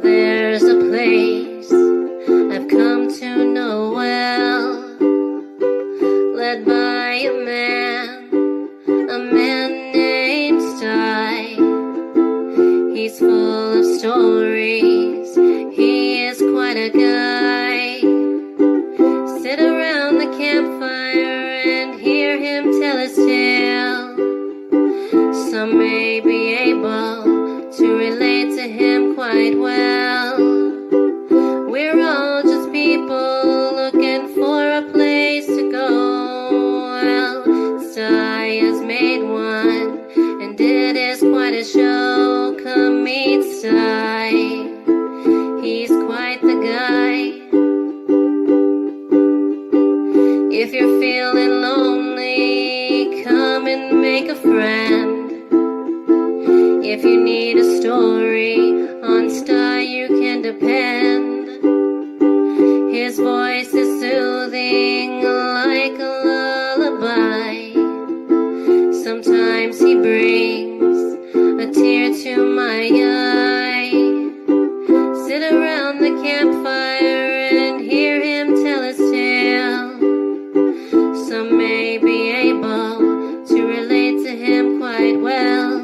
There's a place I've come to know well, led by a man named Sty. He's full of stories, he is quite a guy. Sit around the campfire and hear him tell his tale. Some may be able to relate to him quite well. We're all just people looking for a place to go. Well, Sty has made one, and it is quite a show. Come meet Sty, he's quite the guy. If you're feeling lonely, come and make a friend. If you need a story, on Sty you can depend. His voice is soothing like a lullaby. Sometimes he brings a tear to my eye. Sit around the campfire and hear him tell his tale. Some may be able to relate to him quite well.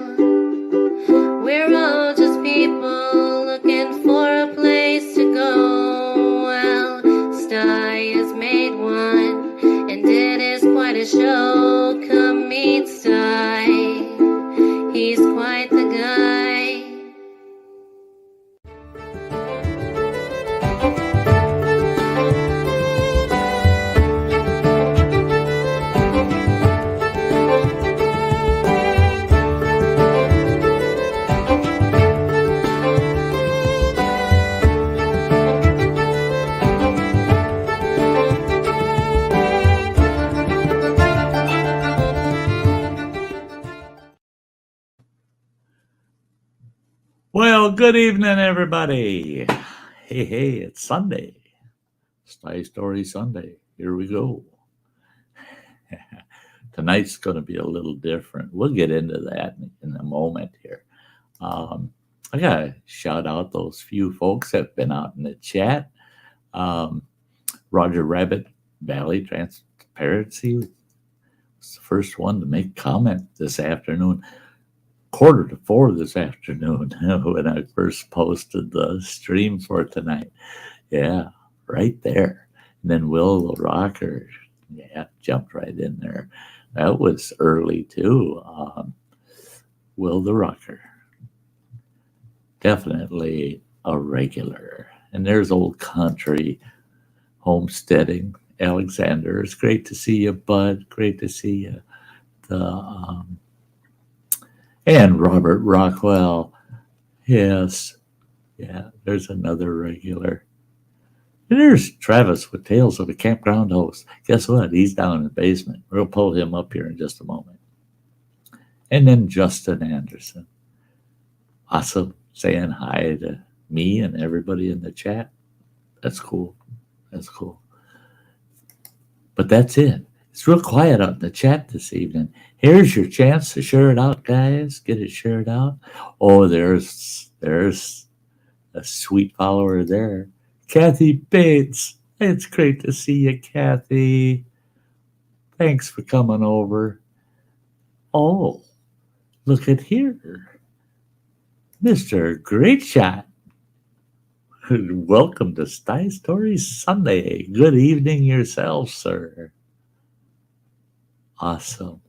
We're all just people looking for a place to go. Well, Sty has made one, and it is quite a show. Come meet Sty, he's quite the guy. Well, good evening, everybody. Hey, it's Sunday. Sty Story Sunday. Here we go. Tonight's going to be a little different. We'll get into that in a moment here. I got to shout out those few folks that have been out in the chat. Roger Rabbit Valley Transparency was the first one to make comment this afternoon. 3:45 this afternoon when I first posted the stream for tonight. Yeah, right there. And then Will the Rocker, jumped right in there. That was early too. Will the Rocker, definitely a regular. And there's Old Country Homesteading. Alexander, it's great to see you, bud. Great to see you. And Robert Rockwell. Yes. Yeah, there's another regular. And there's Travis with Tales of a Campground Host. Guess what? He's down in the basement. We'll pull him up here in just a moment. And then Justin Anderson. Awesome. Saying hi to me and everybody in the chat. That's cool. That's cool. But that's it. It's real quiet out in the chat this evening. Here's your chance to share it out, guys. Get it shared out. Oh, there's a sweet follower there. Kathy Bates. It's great to see you, Kathy. Thanks for coming over. Oh, look at here. Mr. Great Shot. Welcome to Sty Story Sunday. Good evening yourself, sir. Awesome.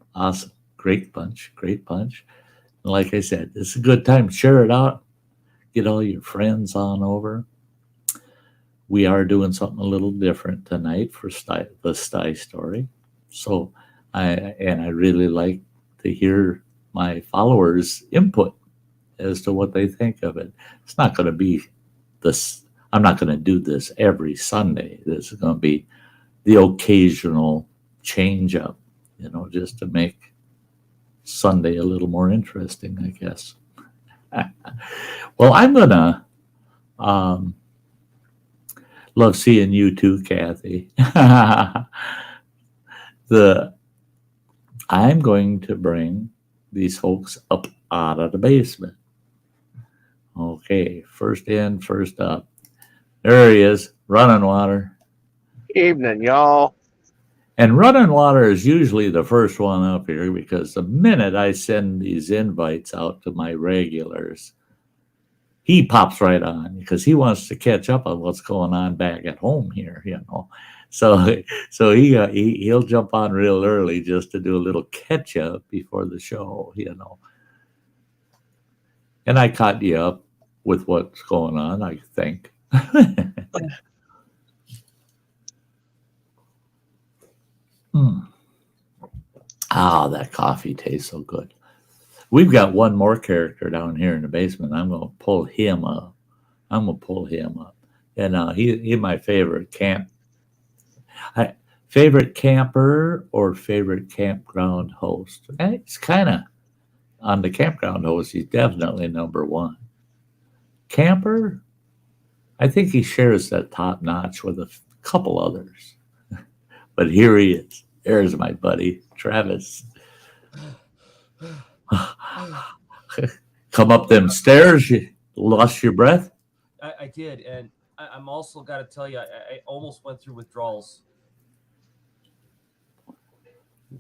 Great bunch. And like I said, it's a good time. Share it out. Get all your friends on over. We are doing something a little different tonight for the Sty Story. So I really like to hear my followers' input as to what they think of it. It's not going to be this. I'm not going to do this every Sunday. This is going to be the occasional change up, just to make Sunday a little more interesting, I guess. Well, I'm going to love seeing you too, Kathy. I'm going to bring these folks up out of the basement. Okay, first in, first up. There he is, Running Water. Evening, y'all. And Running Water is usually the first one up here because the minute I send these invites out to my regulars, he pops right on because he wants to catch up on what's going on back at home here, you know. So he'll jump on real early just to do a little catch up before the show, you know. And I caught you up with what's going on, I think. Ah, that coffee tastes so good. We've got one more character down here in the basement. I'm going to pull him up. And he's my favorite favorite camper or favorite campground host. And he's kind of on the campground host. He's definitely number one. Camper, I think he shares that top notch with a couple others. But here he is. There's my buddy, Travis. Come up them stairs, you lost your breath? I did, and I'm also got to tell you, I almost went through withdrawals.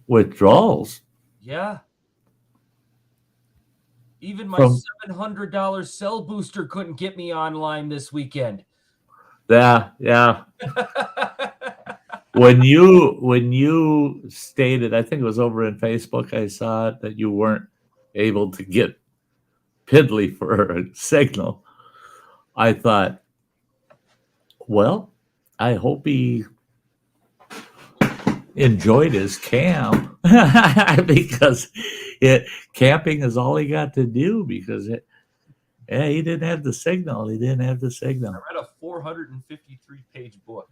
Withdrawals? Yeah. Even my From- $700 cell booster couldn't get me online this weekend. Yeah. When you stated, I think it was over in Facebook, I saw it, that you weren't able to get piddly for a signal. I thought, well, I hope he enjoyed his camp because camping is all he got to do because he didn't have the signal. I read a 453-page book.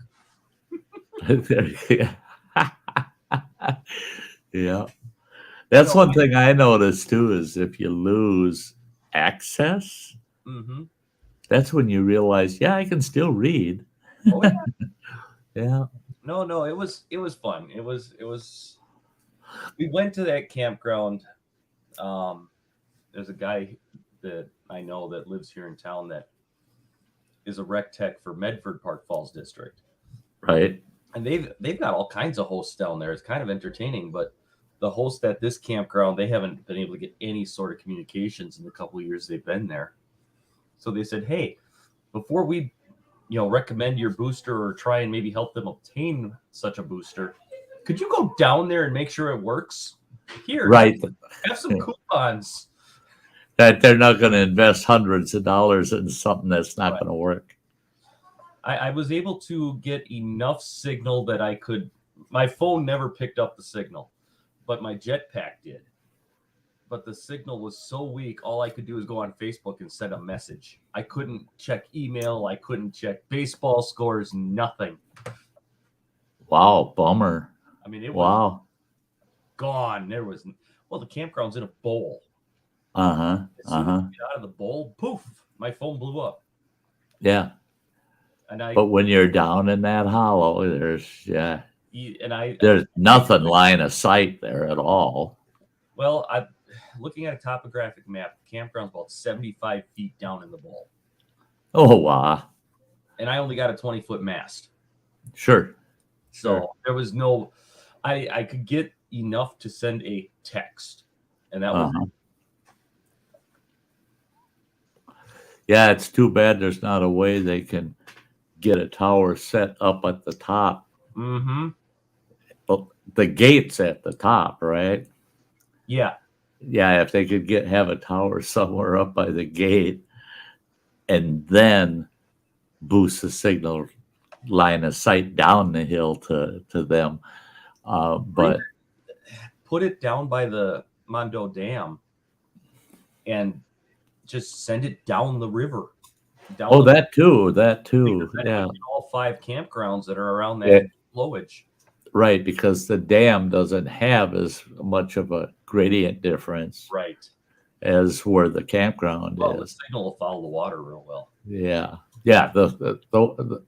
Yeah. That's one thing I noticed too is if you lose access, that's when you realize, I can still read. Oh, yeah. Yeah. No, it was fun. It was we went to that campground. There's a guy that I know that lives here in town that is a rec tech for Medford Park Falls District. Right. And they've got all kinds of hosts down there. It's kind of entertaining, but the hosts at this campground, they haven't been able to get any sort of communications in the couple of years they've been there. So they said, hey, before we recommend your booster or try and maybe help them obtain such a booster, could you go down there and make sure it works? Here, right. Have some coupons. That they're not going to invest hundreds of dollars in something that's not going to work. I was able to get enough signal that my phone never picked up the signal, but my jetpack did. But the signal was so weak, all I could do was go on Facebook and send a message. I couldn't check email. I couldn't check baseball scores, nothing. Wow, bummer. I mean, it was gone. The campground's in a bowl. As soon as you get out of the bowl, poof, my phone blew up. Yeah. But when you're down in that hollow, there's nothing line of sight there at all. Well, I'm looking at a topographic map. The campground's about 75 feet down in the bowl. Oh, wow. And I only got a 20-foot mast. Sure. So there was no, I could get enough to send a text. And that was it. Yeah, it's too bad there's not a way they can get a tower set up at the top. But the gate's at the top, right? Yeah. Yeah, if they could have a tower somewhere up by the gate and then boost the signal line of sight down the hill to them. But put it down by the Mondo Dam and just send it down the river. That too. Yeah. All 5 campgrounds that are around that flowage. Right, because the dam doesn't have as much of a gradient difference. Right. As where the campground is. The signal will follow the water real well. Yeah. Yeah. The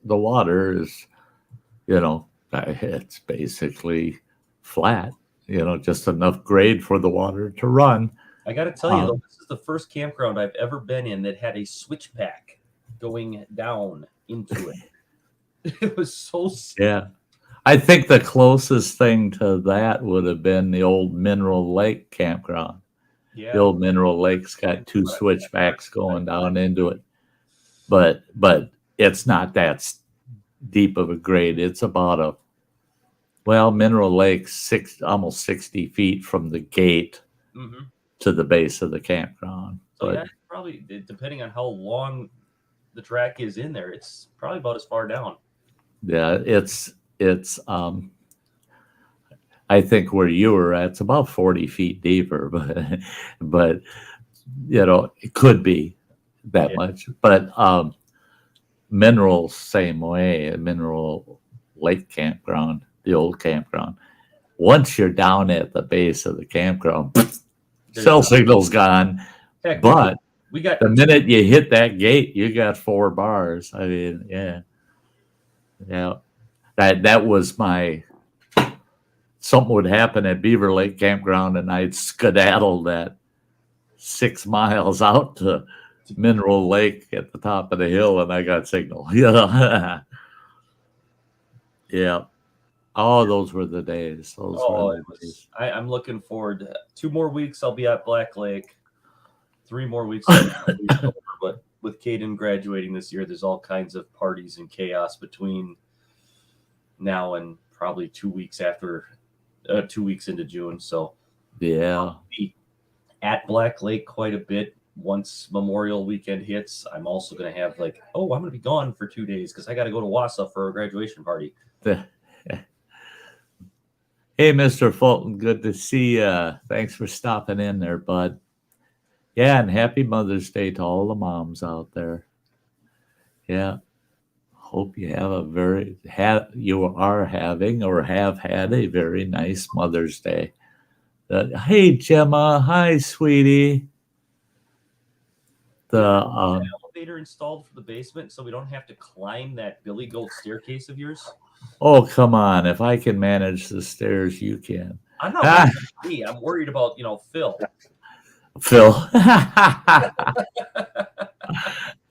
water is, it's basically flat, just enough grade for the water to run. I got to tell you, though, this is the first campground I've ever been in that had a switch pack going down into it. It was so sick. Yeah. I think the closest thing to that would have been the old Mineral Lake campground. Yeah. The old Mineral Lake's got two switchbacks going down into it. But it's not that deep of a grade. It's about Mineral Lake's almost 60 feet from the gate to the base of the campground. So yeah, probably depending on how long the track is in there, it's probably about as far down. Yeah, it's I think where you were at, it's about 40 feet deeper, but it could be that much. But Mineral, same way, Mineral Lake campground, the old campground. Once you're down at the base of the campground, cell signal's gone. Heck, but we got the minute you hit that gate, you got 4 bars. I mean, yeah. That was something would happen at Beaver Lake campground, and I'd skedaddle that 6 miles out to Mineral Lake at the top of the hill, and I got signal. Yeah. Yeah. Oh, those were the days. Days. I'm looking forward to 2 more weeks. I'll be at Black Lake. 3 more weeks. But with Caden graduating this year, there's all kinds of parties and chaos between now and probably 2 weeks after, 2 weeks into June. So yeah, I'll be at Black Lake quite a bit. Once Memorial Weekend hits, I'm also going to have I'm going to be gone for 2 days because I got to go to Wausau for a graduation party. Hey, Mr. Fulton, good to see you. Thanks for stopping in there, bud. Yeah, and happy Mother's Day to all the moms out there. Yeah. Hope you have you are having or have had a very nice Mother's Day. Hey, Gemma. Hi, sweetie. The elevator installed for the basement so we don't have to climb that Billy Goat staircase of yours. Oh, come on. If I can manage the stairs, you can. I'm not worried about me. I'm worried about, Phil. Phil.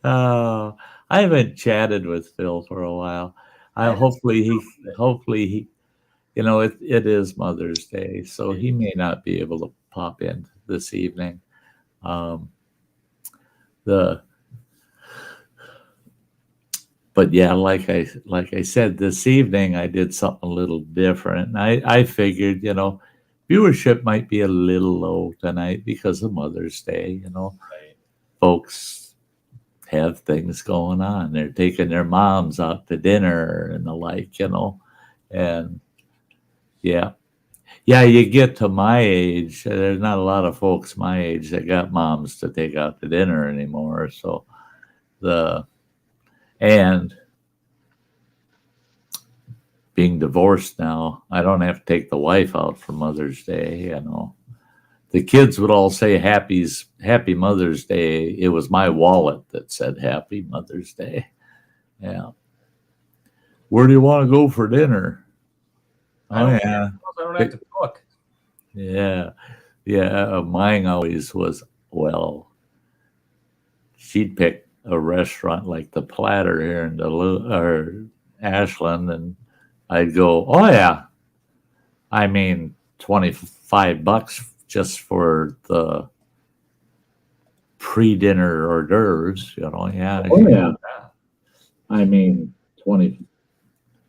Oh, I haven't chatted with Phil for a while. Hopefully he, it is Mother's Day, so he may not be able to pop in this evening. But yeah, like I said, this evening I did something a little different. And I figured, viewership might be a little low tonight because of Mother's Day. Right. Folks have things going on. They're taking their moms out to dinner and the like, and yeah, you get to my age, there's not a lot of folks my age that got moms to take out to dinner anymore. So and being divorced now, I don't have to take the wife out for Mother's Day. The kids would all say Happy Mother's Day. It was my wallet that said Happy Mother's Day. Yeah. Where do you want to go for dinner? I don't have to cook. Yeah. Yeah. Mine always was, she'd pick a restaurant like the Platter here in Ashland, and I'd go, oh yeah, I mean $25 just for the pre-dinner hors d'oeuvres, yeah. Oh yeah, I mean 20.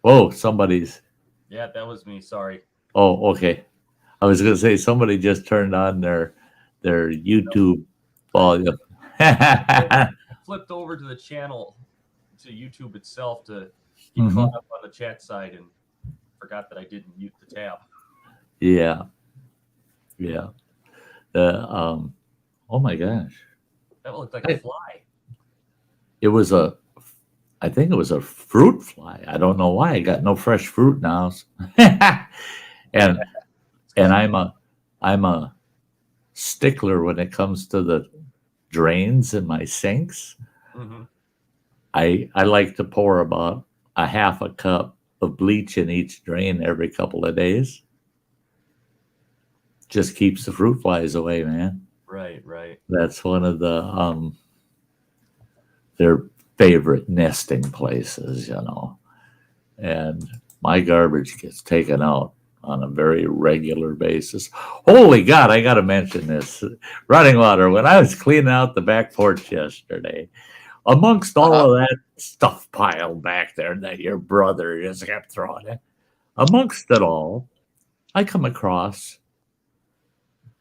Whoa, somebody's. Yeah, that was me. Sorry. Oh, okay. I was gonna say somebody just turned on their YouTube volume. Flipped over to the channel, to YouTube itself, to get caught up on the chat side and forgot that I didn't mute the tab. Yeah. Oh my gosh. That looked like a fly. I think it was a fruit fly. I don't know why. I got no fresh fruit now. and I'm a stickler when it comes to the drains in my sinks. Mm-hmm. I like to pour about a half a cup of bleach in each drain every couple of days. Just keeps the fruit flies away, man. Right. That's one of the their favorite nesting places, you know. And my garbage gets taken out on a very regular basis. Holy God, I got to mention this. Running water, when I was cleaning out the back porch yesterday, amongst all of that stuff piled back there that your brother just kept throwing in, amongst it all, I come across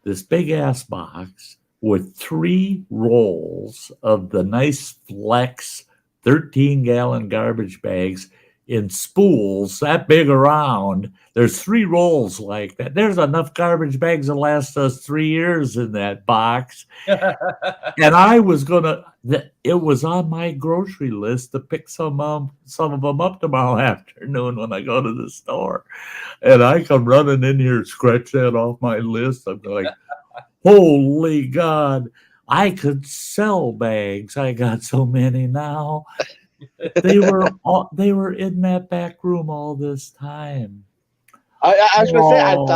this big ass box with 3 rolls of the nice Flex 13-gallon garbage bags in spools that big around. There's 3 rolls like that. There's enough garbage bags to last us 3 years in that box. And I was gonna. It was on my grocery list to pick some of them up tomorrow afternoon when I go to the store. And I come running in here, scratch that off my list. I'm like, holy God, I could sell bags. I got so many now. They were in that back room all this time. I was gonna say, Oh,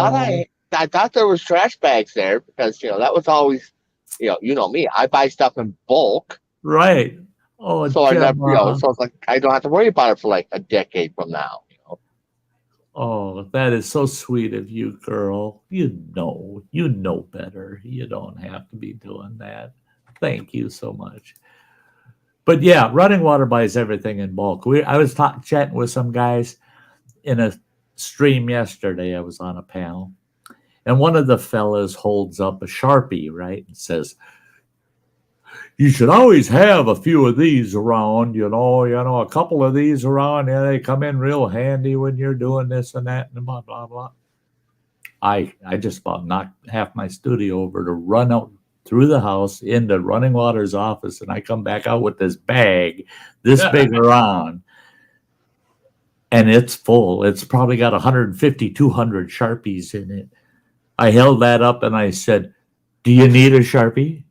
I thought there was trash bags there because that was always, you know me, I buy stuff in bulk, right. Oh, so I never, Gemma. so it's like I don't have to worry about it for like a decade from now. Oh, that is so sweet of you, girl. You know better. You don't have to be doing that. Thank you so much. But yeah, running water buys everything in bulk. I was chatting with some guys in a stream yesterday. I was on a panel, and one of the fellas holds up a Sharpie, right, and says, "You should always have a few of these around, a couple of these around. Yeah, they come in real handy when you're doing this and that and blah blah blah." I just about knocked half my studio over to run out through the house into Running Water's office, and I come back out with this bag this big around, and it's full. It's probably got 150, 200 Sharpies in it. I held that up and I said, "Do you need a Sharpie?"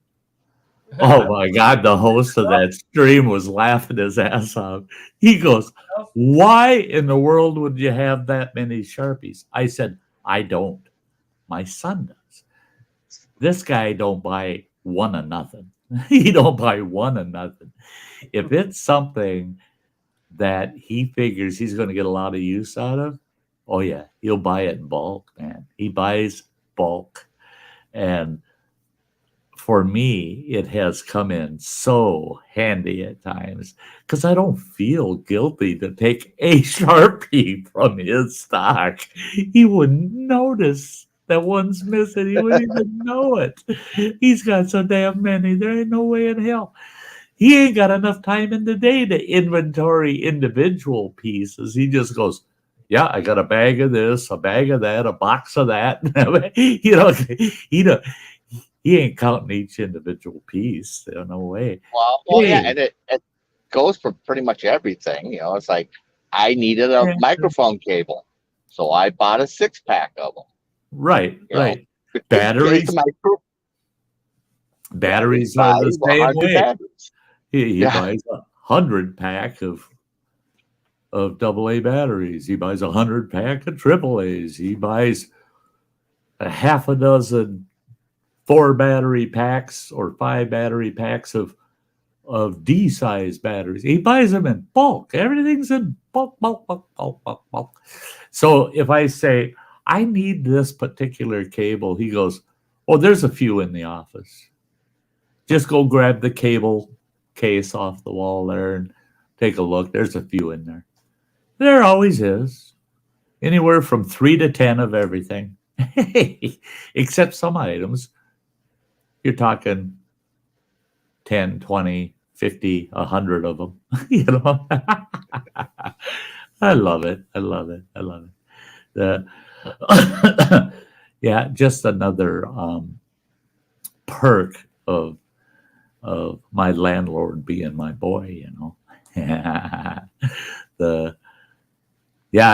Oh my God, the host of that stream was laughing his ass off. He goes, "Why in the world would you have that many Sharpies?" I said, "I don't. My son does. This guy don't buy one of nothing. He don't buy one of nothing. If it's something that he figures he's going to get a lot of use out of, oh yeah, he'll buy it in bulk, man. He buys bulk. And for me, it has come in so handy at times because I don't feel guilty to take a Sharpie from his stock. He wouldn't notice that one's missing. He wouldn't even know it. He's got so damn many. There ain't no way in hell. He ain't got enough time in the day to inventory individual pieces. He just goes, "Yeah, I got a bag of this, a bag of that, a box of that." He ain't counting each individual piece. No way. Well, yeah, and it goes for pretty much everything. It's like I needed a microphone cable, so I bought a 6-pack of them. Right. Batteries. Batteries are the same way. Batteries. He buys 100-pack of AA batteries. He buys 100-pack of AAAs. He buys a half a dozen 4-battery packs or 5-battery packs of D-size batteries. He buys them in bulk. Everything's in bulk. So if I say, "I need this particular cable," he goes, "Oh, there's a few in the office. Just go grab the cable case off the wall there and take a look. There's a few in there." There always is. Anywhere from 3 to 10 of everything. Except some items. You're talking 10, 20, 50, 100 of them. I love it. Yeah, just another perk of my landlord being my boy, I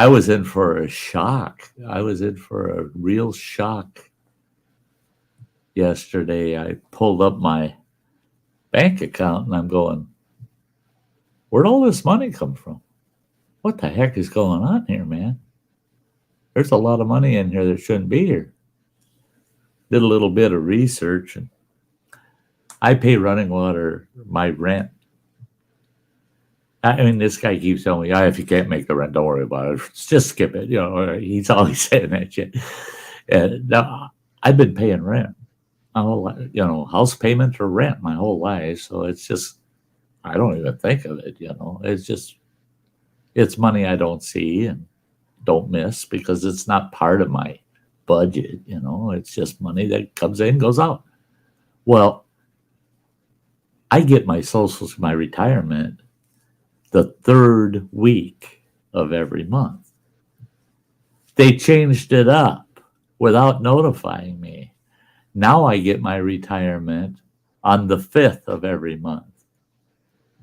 was in for a shock. I was in for a real shock yesterday. I pulled up my bank account and I'm going, "Where'd all this money come from? What the heck is going on here, man? There's a lot of money in here that shouldn't be here." Did a little bit of research, and I pay running water, my rent. I mean, this guy keeps telling me, if you can't make the rent, don't worry about it. Just skip it. He's always saying that shit. And now, I've been paying rent my whole life, house payment or rent my whole life. So it's just, I don't even think of it, It's just, it's money I don't see and don't miss because it's not part of my budget, It's just money that comes in, goes out. Well, I get my socials, my retirement, the third week of every month. They changed it up without notifying me. Now I get my retirement on the 5th of every month.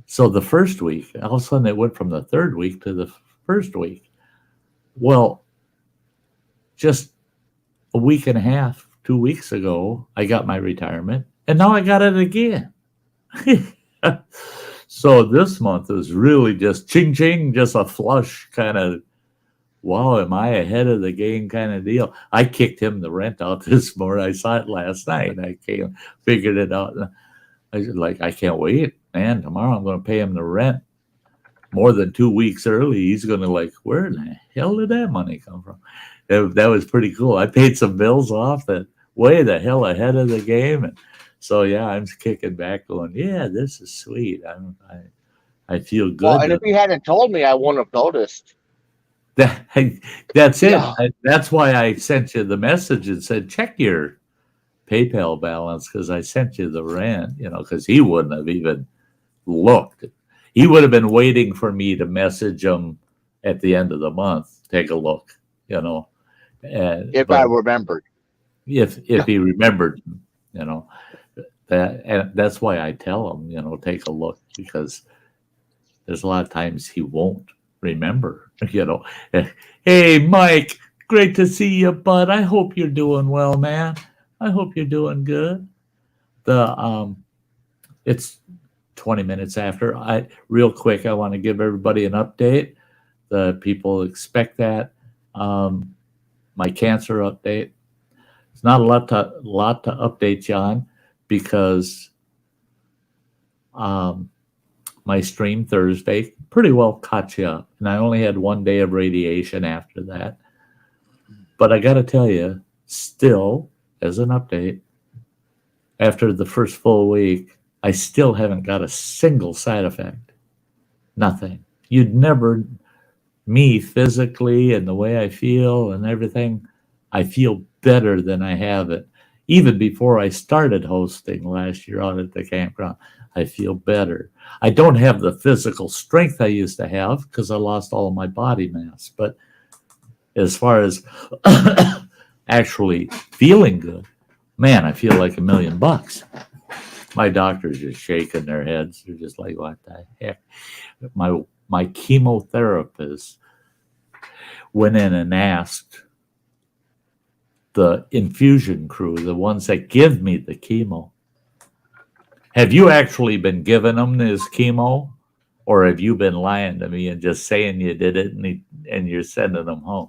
So the first week, all of a sudden it went from the third week to the first week. Well, just a week and a half, 2 weeks ago, I got my retirement, and now I got it again. So this month is really just ching ching, just a flush kind of, wow, am I ahead of the game kind of deal. I kicked him the rent out this morning. I saw it last night. I figured it out. I was like, I can't wait, man. Tomorrow I'm going to pay him the rent more than 2 weeks early. He's going to like, where in the hell did that money come from? That was pretty cool. I paid some bills off that way the hell ahead of the game. And so, yeah, I'm kicking back going, yeah, this is sweet. I feel good. Well, and if you hadn't told me, I wouldn't have noticed. That's it. Yeah. That's why I sent you the message and said, check your PayPal balance because I sent you the rent, because he wouldn't have even looked. He would have been waiting for me to message him at the end of the month. Take a look, If I remembered. If he remembered, and that's why I tell him, take a look because there's a lot of times he won't remember, Hey, Mike, great to see you, bud. I hope you're doing well, man. I hope you're doing good. It's 20 minutes after. Real quick, I want to give everybody an update. The people expect that. My cancer update. It's not a lot to update you on because my stream Thursday pretty well caught you up. And I only had 1 day of radiation after that. But I got to tell you, still, as an update, after the first full week, I still haven't got a single side effect. Nothing. You'd never, me physically and the way I feel and everything, I feel better than I have it. Even before I started hosting last year out at the campground, I feel better. I don't have the physical strength I used to have because I lost all of my body mass. But as far as actually feeling good, man, I feel like $1,000,000. My doctors just shaking their heads. They're just like, what the heck? My chemotherapist went in and asked the infusion crew, the ones that give me the chemo, have you actually been giving them this chemo, or have you been lying to me and just saying you did it and you're sending them home?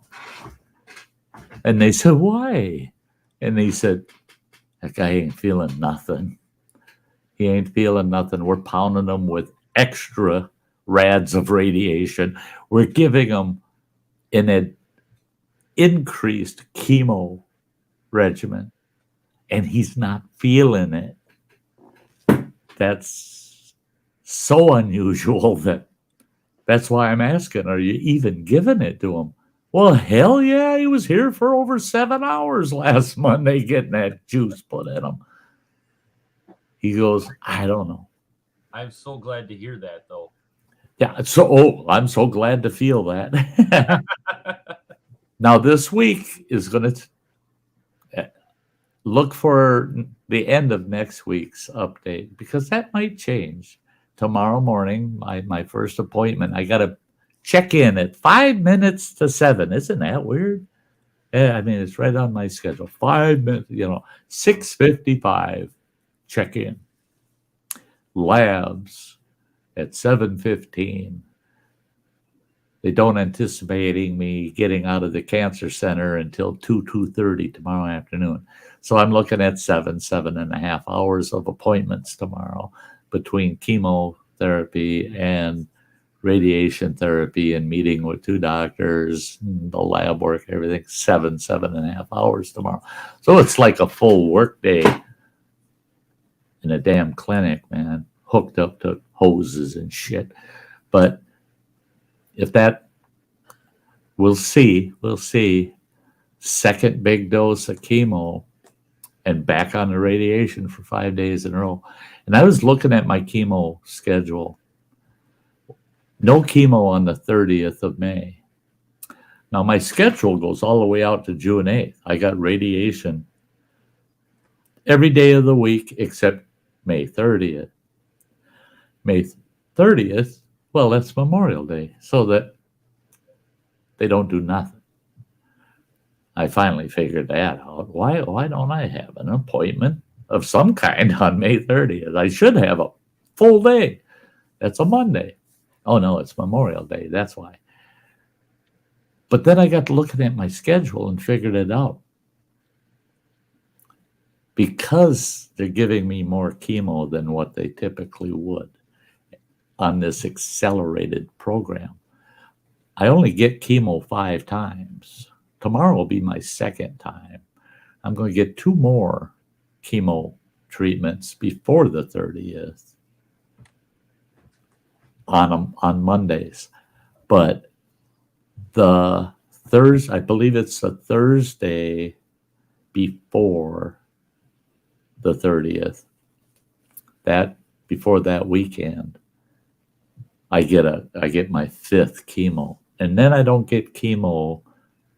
And they said, why? And he said, that guy ain't feeling nothing. He ain't feeling nothing. We're pounding him with extra rads of radiation. We're giving him an increased chemo regimen, and he's not feeling it. That's so unusual that's why I'm asking, are you even giving it to him? Well, hell yeah, he was here for over 7 hours last Monday getting that juice put in him. He goes, I don't know. I'm so glad to hear that, though. Yeah, I'm so glad to feel that. Now, this week is going to look for the end of next week's update because that might change. Tomorrow morning, my first appointment, I got to check in at 5 minutes to 7. Isn't that weird? Yeah, I mean, it's right on my schedule. 5 minutes, 6:55, check in. Labs at 7:15. they don't anticipating me getting out of the cancer center until 2:30 tomorrow afternoon. So I'm looking at 7.5 hours of appointments tomorrow between chemotherapy and radiation therapy and meeting with 2 doctors, the lab work, everything, 7.5 hours tomorrow. So it's like a full work day in a damn clinic, man, hooked up to hoses and shit. But if that, we'll see, second big dose of chemo and back on the radiation for 5 days in a row. And I was looking at my chemo schedule. No chemo on the 30th of May. Now my schedule goes all the way out to June 8th. I got radiation every day of the week except May 30th. May 30th, well, that's Memorial Day, so that they don't do nothing. I finally figured that out. Why don't I have an appointment of some kind on May 30th? I should have a full day. That's a Monday. Oh, no, it's Memorial Day. That's why. But then I got to looking at my schedule and figured it out. Because they're giving me more chemo than what they typically would on this accelerated program, I only get chemo 5 times. Tomorrow will be my second time. I'm going to get 2 more chemo treatments before the 30th on Mondays. But the Thursday, I believe it's the Thursday before the 30th, that before that weekend, I get my 5th chemo. And then I don't get chemo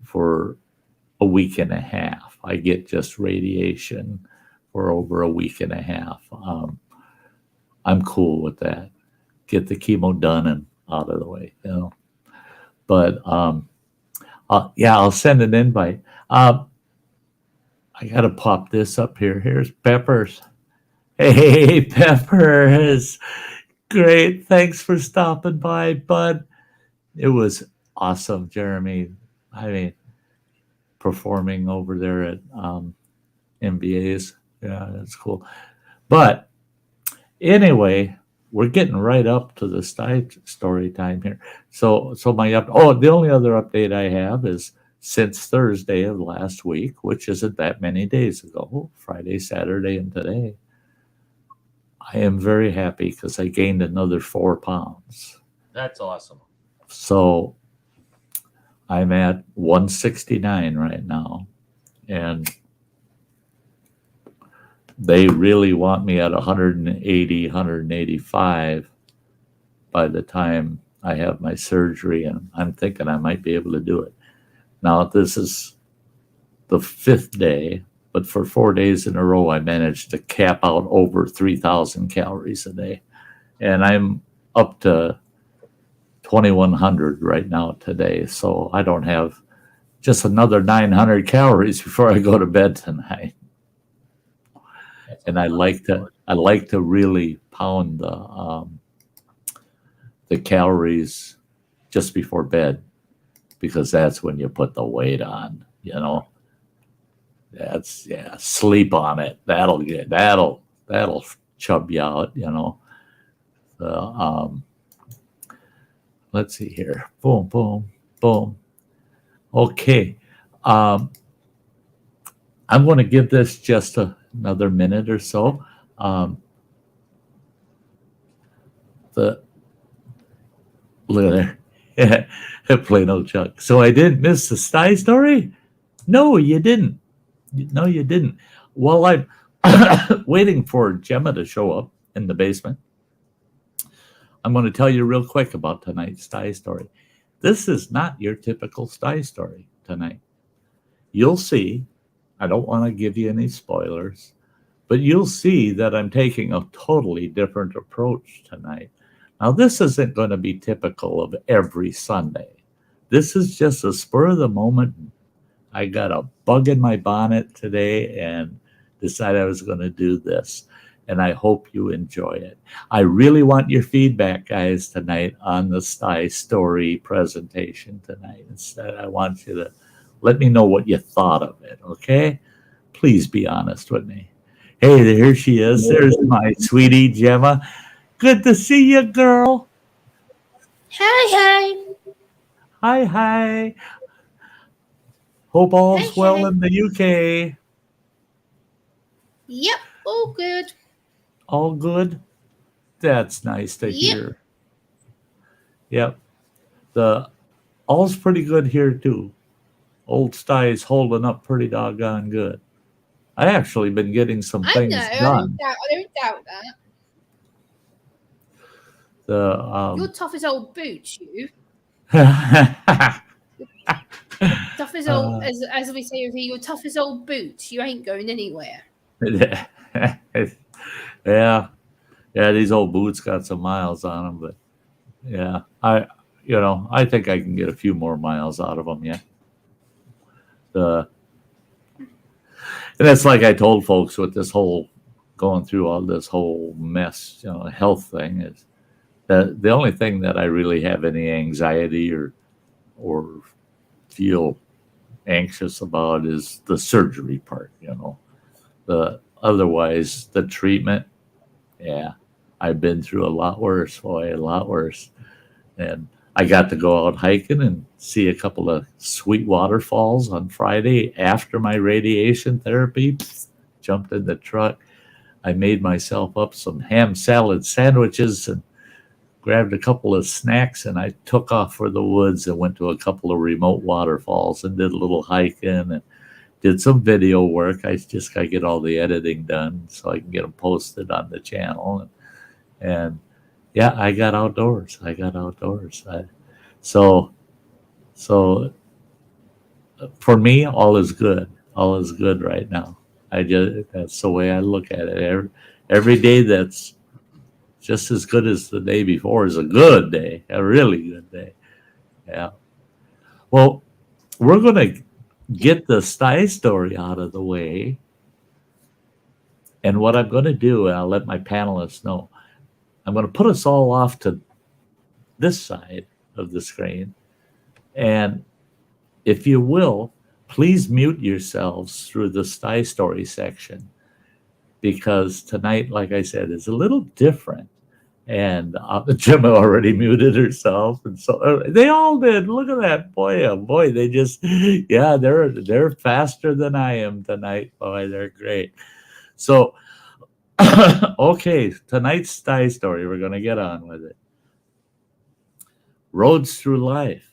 for a week and a half. I get just radiation for over a week and a half. I'm cool with that. Get the chemo done and out of the way, you know. But yeah, I'll send an invite. I got to pop this up here. Here's Peppers. Hey, Peppers. Great. Thanks for stopping by, bud. It was awesome, Jeremy. I mean, performing over there at MBA's. Yeah, that's cool. But anyway, we're getting right up to the Sty Story time here. So the only other update I have is since Thursday of last week, which isn't that many days ago, Friday, Saturday, and today, I am very happy because I gained another 4 pounds. That's awesome. So I'm at 169 right now. And they really want me at 180, 185 by the time I have my surgery. And I'm thinking I might be able to do it. Now, this is the 5th day, but for 4 days in a row, I managed to cap out over 3,000 calories a day. And I'm up to 2,100 right now today. So I don't have just another 900 calories before I go to bed tonight. And I like to really pound the calories just before bed, because that's when you put the weight on, you know. Sleep on it. That'll chub you out, you know. Let's see here. Boom, boom, boom. Okay. I'm going to give this just another minute or so. Look at there. Plain old Chuck. So I didn't miss the Sty Story? No, you didn't. No, you didn't. While I'm waiting for Gemma to show up in the basement, I'm going to tell you real quick about tonight's Sty Story. This is not your typical Sty Story tonight. You'll see. I don't want to give you any spoilers, but you'll see that I'm taking a totally different approach tonight. Now, this isn't going to be typical of every Sunday. This is just a spur of the moment. I got a bug in my bonnet today and decided I was going to do this. and I hope you enjoy it. I really want your feedback, guys, tonight on the Sty Story presentation tonight. Instead, I want you to let me know what you thought of it, okay? Please be honest with me. Hey, here she is. There's my sweetie Gemma. Good to see you, girl. Hi. Hi, hi. Hope all's Hey, well hey. in the UK. Yep, all good. All good? That's nice to Yep. hear. Yep. The all's pretty good here too. Old Sty's holding up pretty doggone good. I actually been getting some I things know. I done. don't doubt that. The You're tough as old boots, you. Tough as old, as we say over here, you're tough as old boots. You ain't going anywhere. yeah, these old boots got some miles on them, but yeah, I think I can get a few more miles out of them yet. And it's like I told folks with this whole going through all this whole mess, health thing is that the only thing that I really have any anxiety or feel anxious about is the surgery part, otherwise the treatment, yeah, I've been through a lot worse, boy, a lot worse. And I got to go out hiking and see a couple of sweet waterfalls on Friday after my radiation therapy. Jumped in the truck. I made myself up some ham salad sandwiches and grabbed a couple of snacks, and I took off for the woods and went to a couple of remote waterfalls and did a little hiking and did some video work. I just got to get all the editing done so I can get them posted on the channel. And yeah, I got outdoors. So for me, all is good. All is good right now. That's the way I look at it. Every day that's just as good as the day before is a good day, a really good day. Yeah. Well, we're going to get the Sty story out of the way. And what I'm going to do, I'll let my panelists know, I'm going to put us all off to this side of the screen. And if you will, please mute yourselves through the Sty Story section, because tonight, like I said, is a little different. And Gemma already muted herself, and so they all did. Look at that, boy! Oh boy, they just, yeah, they're faster than I am tonight. Boy, they're great. So, okay, tonight's Sty Story, we're going to get on with it. Roads Through Life.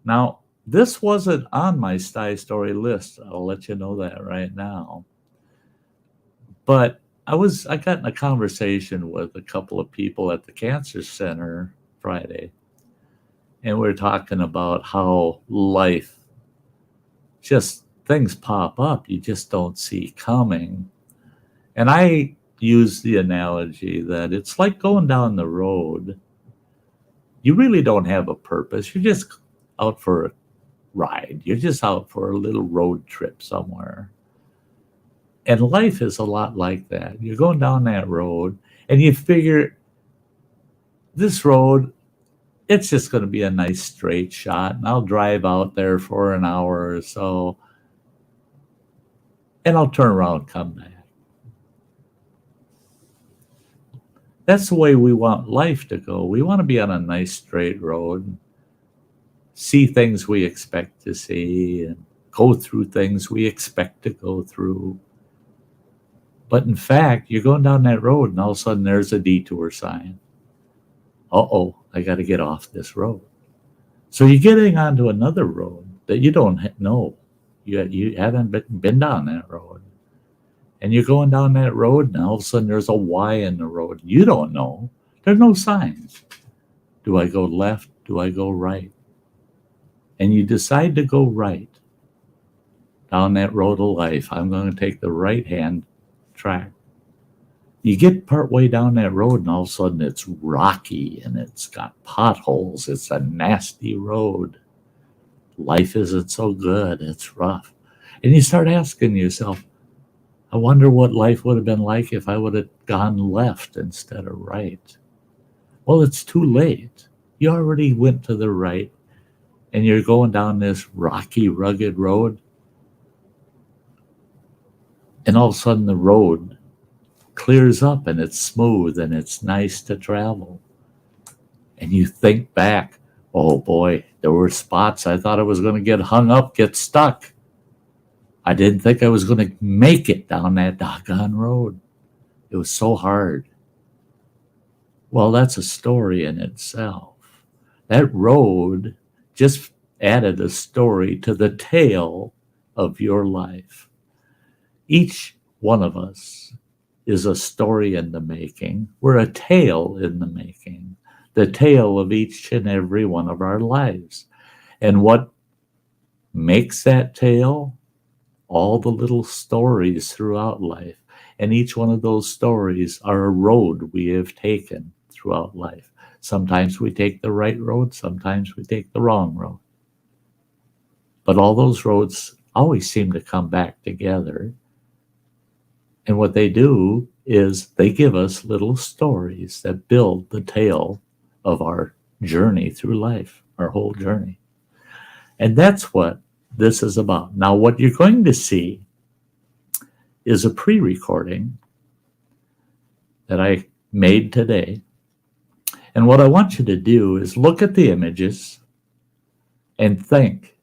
Now, this wasn't on my Sty Story list. I'll let you know that right now. But I got in a conversation with a couple of people at the Cancer Center Friday, and we're talking about how life, just things pop up you just don't see coming. And I use the analogy that it's like going down the road. You really don't have a purpose. You're just out for a ride. You're just out for a little road trip somewhere. And life is a lot like that. You're going down that road and you figure this road, it's just going to be a nice straight shot. And I'll drive out there for an hour or so. And I'll turn around and come back. That's the way we want life to go. We want to be on a nice straight road, see things we expect to see, and go through things we expect to go through. But in fact, you're going down that road and all of a sudden there's a detour sign. Uh-oh, I got to get off this road. So you're getting onto another road that you don't know. You haven't been down that road. And you're going down that road and all of a sudden there's a Y in the road. You don't know. There's no signs. Do I go left? Do I go right? And you decide to go right down that road of life. I'm going to take the right-hand track. You get partway down that road and all of a sudden it's rocky and it's got potholes. It's a nasty road. Life isn't so good. It's rough. And you start asking yourself, I wonder what life would have been like if I would have gone left instead of right. Well, it's too late. You already went to the right, and you're going down this rocky, rugged road, and all of a sudden the road clears up and it's smooth and it's nice to travel. And you think back, oh boy, there were spots I thought I was going to get hung up, get stuck. I didn't think I was going to make it down that doggone road. It was so hard. Well, that's a story in itself. That road just added a story to the tale of your life. Each one of us is a story in the making. We're a tale in the making, the tale of each and every one of our lives. And what makes that tale? All the little stories throughout life. And each one of those stories are a road we have taken throughout life. Sometimes we take the right road, sometimes we take the wrong road. But all those roads always seem to come back together. And what they do is they give us little stories that build the tale of our journey through life, our whole journey. And that's what this is about. Now, what you're going to see is a pre-recording that I made today. And what I want you to do is look at the images and think,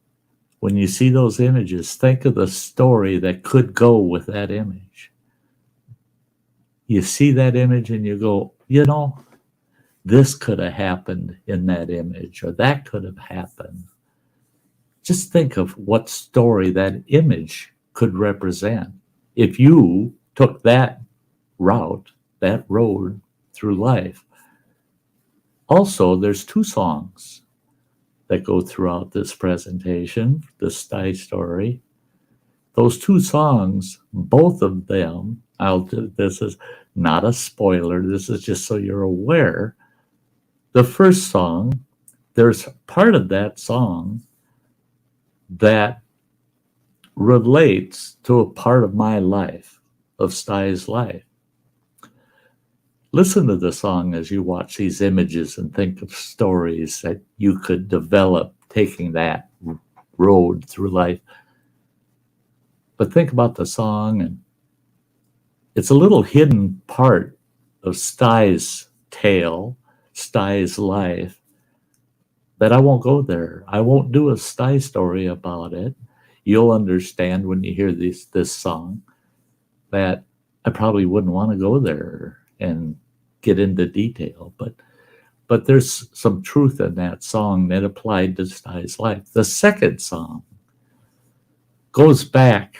when you see those images, think of the story that could go with that image. You see that image and you go, you know, this could have happened in that image, or that could have happened. Just think of what story that image could represent. If you took that route, that road through life. Also, there's 2 songs that go throughout this presentation, the Sty Story. Those 2 songs, both of them, this is not a spoiler, this is just so you're aware. The first song, there's part of that song that relates to a part of my life, of Sty's life. Listen to the song as you watch these images and think of stories that you could develop taking that road through life. But think about the song, and it's a little hidden part of Sty's tale, Sty's life, that I won't go there. I won't do a Sty story about it. You'll understand when you hear this song that I probably wouldn't want to go there and get into detail, but there's some truth in that song that applied to Sty's life. The second song goes back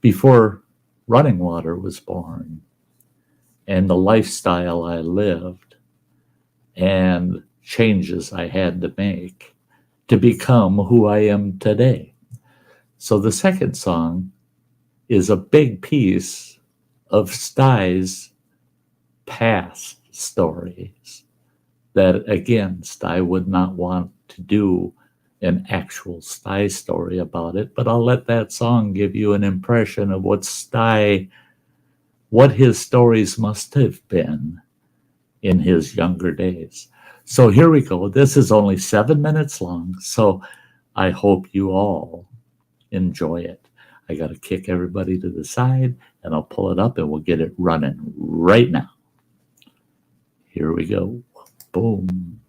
before Running Water was born and the lifestyle I lived and changes I had to make to become who I am today. So the second song is a big piece of Sty's past stories that, again, Sty would not want to do an actual Sty story about it, but I'll let that song give you an impression of what his stories must have been in his younger days. So here we go. This is only 7 minutes long, so I hope you all enjoy it. I got to kick everybody to the side, and I'll pull it up, and we'll get it running right now. Here we go. Boom.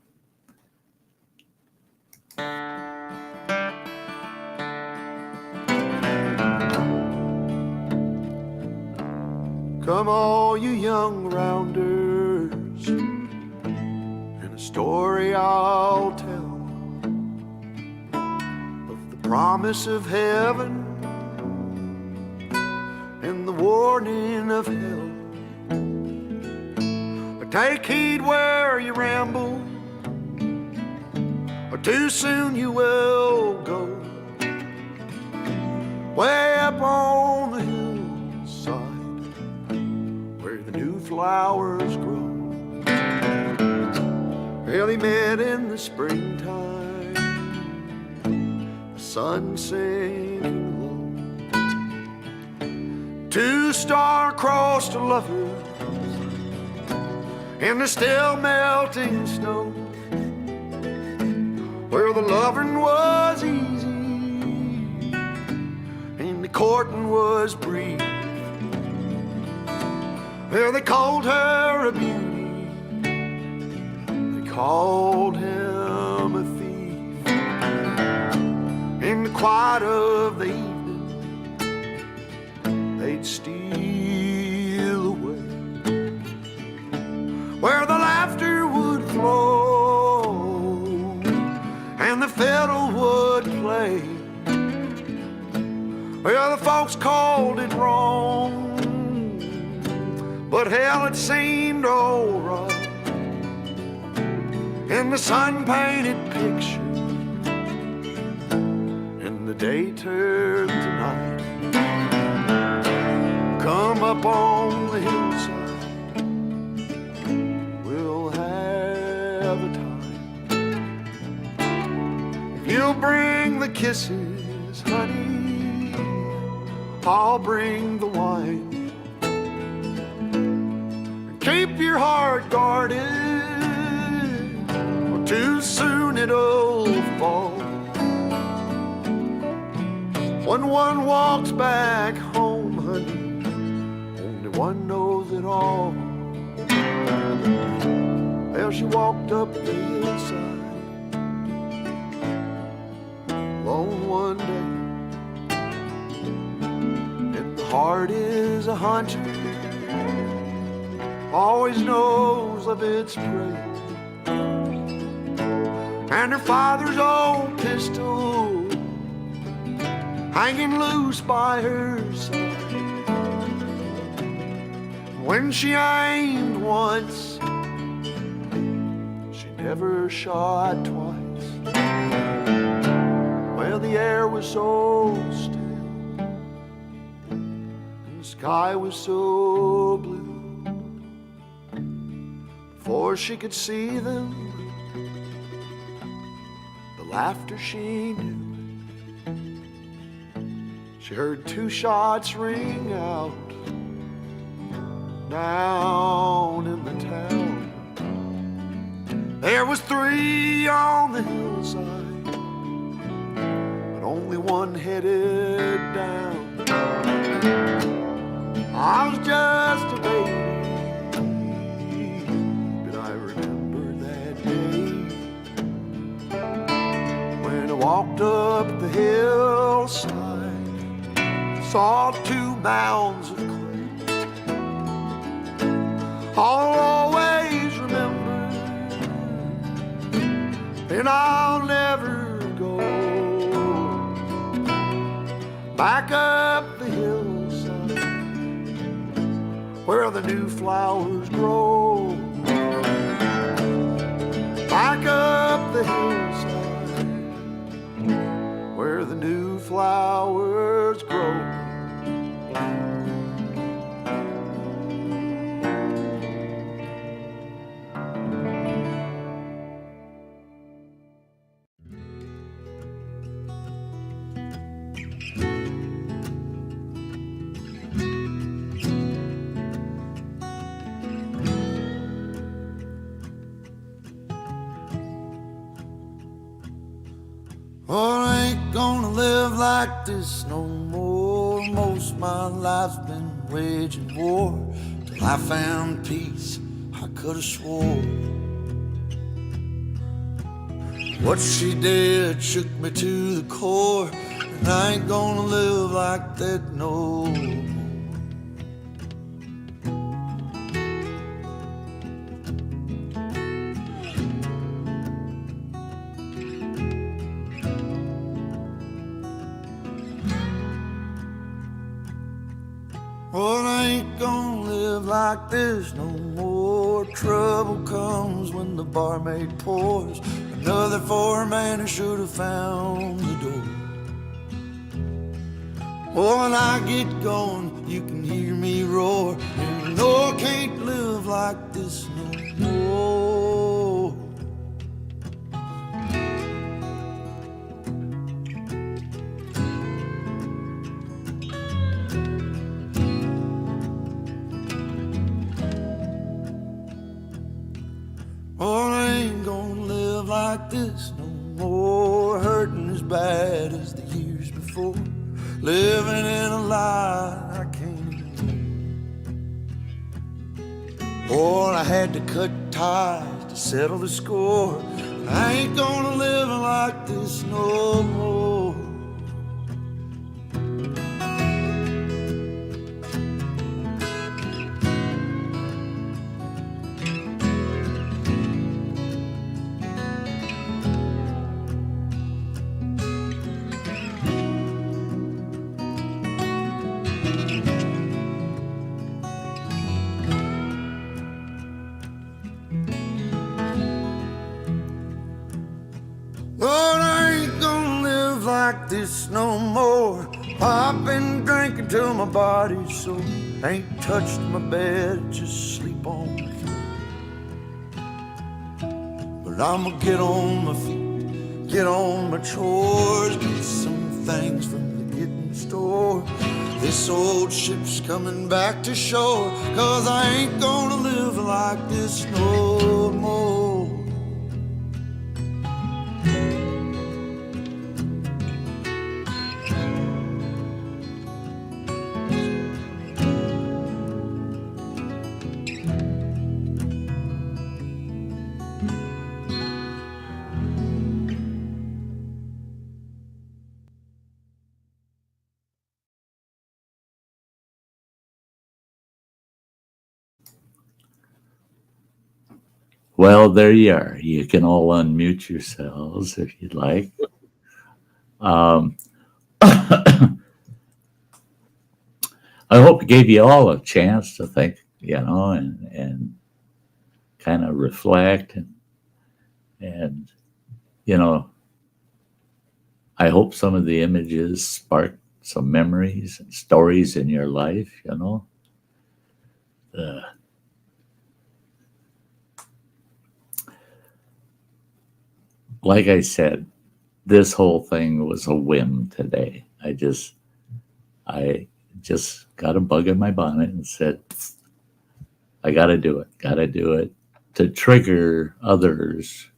Come all you young rounders, and a story I'll tell of the promise of heaven and the warning of hell. Take heed where you ramble, or too soon you will go. Way up on the hillside where the new flowers grow. Well, he met in the springtime, the sun sinking low. two star-crossed lovers in the still melting snow, where the loving was easy and the courting was brief. Well, they called her a beauty, they called him a thief. In the quiet of the evening, they'd steal away, where the laughter would flow and the fiddle would play. Well, the folks called it wrong, but hell, it seemed alright in the sun-painted picture, and the day turned to night. Come up on the hillside, we'll have a time. If you'll bring the kisses, honey, I'll bring the wine. Keep your heart guarded, or too soon it'll fall. When one walks back home, honey, only one knows it all. Well, she walked up the hillside alone one day, and the heart is a hunter, always knows of its prey. And her father's old pistol hanging loose by her side. When she aimed once, she never shot twice. Well, the air was so still, and the sky was so blue. Before she could see them, the laughter she knew. She heard two shots ring out down in the town. There was three on the hillside, but only one headed down. I was just a baby, walked up the hillside, saw two mounds of clay. I'll always remember, and I'll never go back up the hillside where the new flowers grow. Back up the hillside where the new flowers grow. Well, I ain't gonna live like this no more. Most of my life's been waging war till I found peace. I could have swore what she did shook me to the core, and I ain't gonna live like that no more. Well, I ain't gonna live like this no more. Trouble comes when the barmaid pours another for a man who should have found the door. Oh, when I get going, you can hear me roar, and you know I can't live like this no more. ain't gonna live like this no more. Hurting as bad as the years before. Living in a lie I can't ignore. Or I had to cut ties to settle the score. I ain't gonna live like this no more. Lord, I ain't gonna live like this no more. I've been drinking till my body's sore. Ain't touched my bed, just sleep on the floor. But I'ma get on my feet, get on my chores, get some things from the getting store. This old ship's coming back to shore, 'cause I ain't gonna live like this no more. Well, there you are. You can all unmute yourselves if you'd like. I hope it gave you all a chance to think, and kind of reflect and I hope some of the images spark some memories and stories in your life, like I said, this whole thing was a whim today. I just got a bug in my bonnet and said, I got to do it to trigger others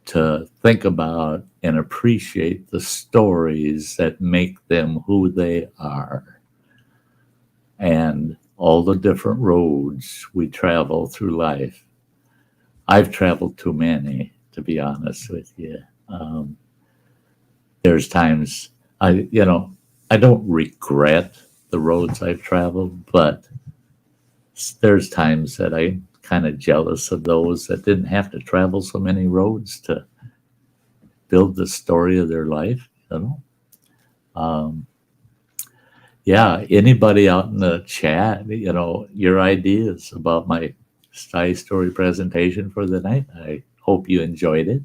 to think about and appreciate the stories that make them who they are and all the different roads we travel through life. I've traveled too many, to be honest with you. There's times I don't regret the roads I've traveled, but there's times that I'm kind of jealous of those that didn't have to travel so many roads to build the story of their life, Yeah, anybody out in the chat, your ideas about my Sty Story presentation for the night, I hope you enjoyed it.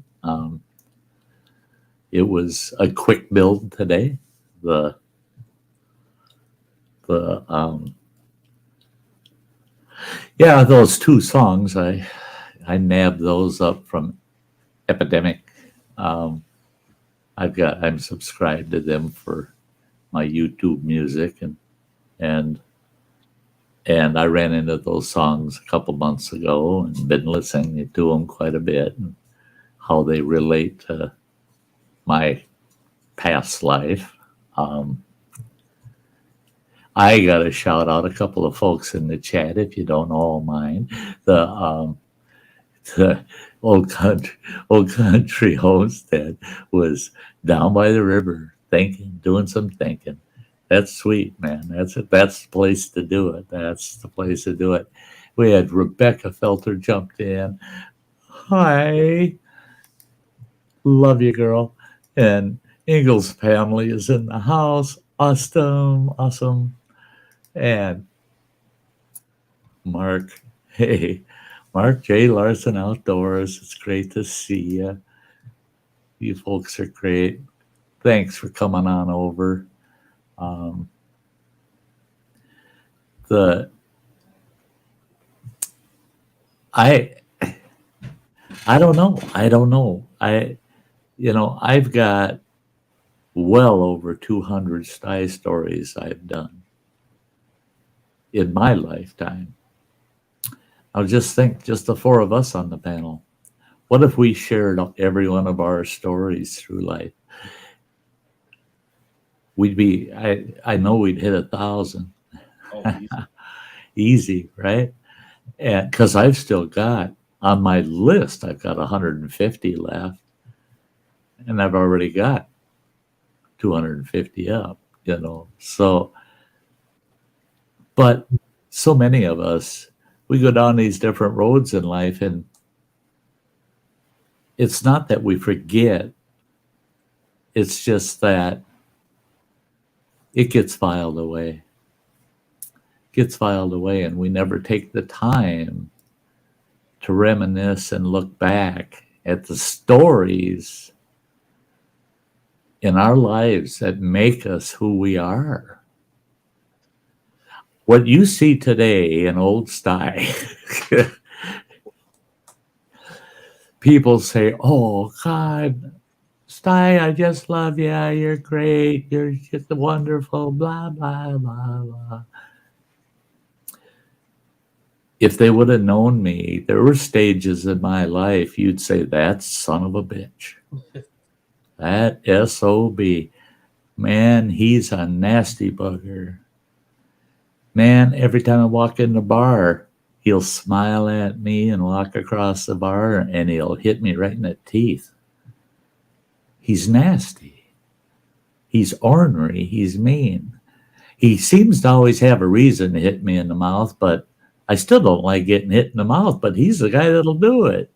It was a quick build today. Those two songs, I nabbed those up from Epidemic. I'm subscribed to them for my YouTube music, and I ran into those songs a couple months ago and been listening to them quite a bit and how they relate to my past life. I got to shout out a couple of folks in the chat, if you don't all mind. The old country homestead was down by the river doing some thinking. That's sweet, man. That's the place to do it. That's the place to do it. We had Rebecca Felter jumped in. Hi. Love you, girl. And Ingalls family is in the house. Awesome. And Mark, hey, Mark J. Larson Outdoors. It's great to see you. You folks are great. Thanks for coming on over. I don't know. I've got well over 200 Sty stories I've done in my lifetime. I'll just think, just the four of us on the panel, What if we shared every one of our stories through life? We'd be, I know we'd hit 1,000. Oh, easy. Easy, right? And because I've still got on my list, I've got 150 left, and I've already got 250 up, you know. So, but so many of us, we go down these different roads in life, and it's not that we forget, it's just that it gets filed away. Gets filed away, and we never take the time to reminisce and look back at the stories in our lives that make us who we are. What you see today in old Sty, people say, "Oh God, Sty, I just love you. You're great. You're just wonderful." Blah blah blah blah. If they would have known me, there were stages in my life you'd say, "That son of a bitch, that SOB, man, he's a nasty bugger. Man, every time I walk in the bar, he'll smile at me and walk across the bar, and he'll hit me right in the teeth. He's nasty. He's ornery. He's mean. He seems to always have a reason to hit me in the mouth, but I still don't like getting hit in the mouth, but he's the guy that'll do it."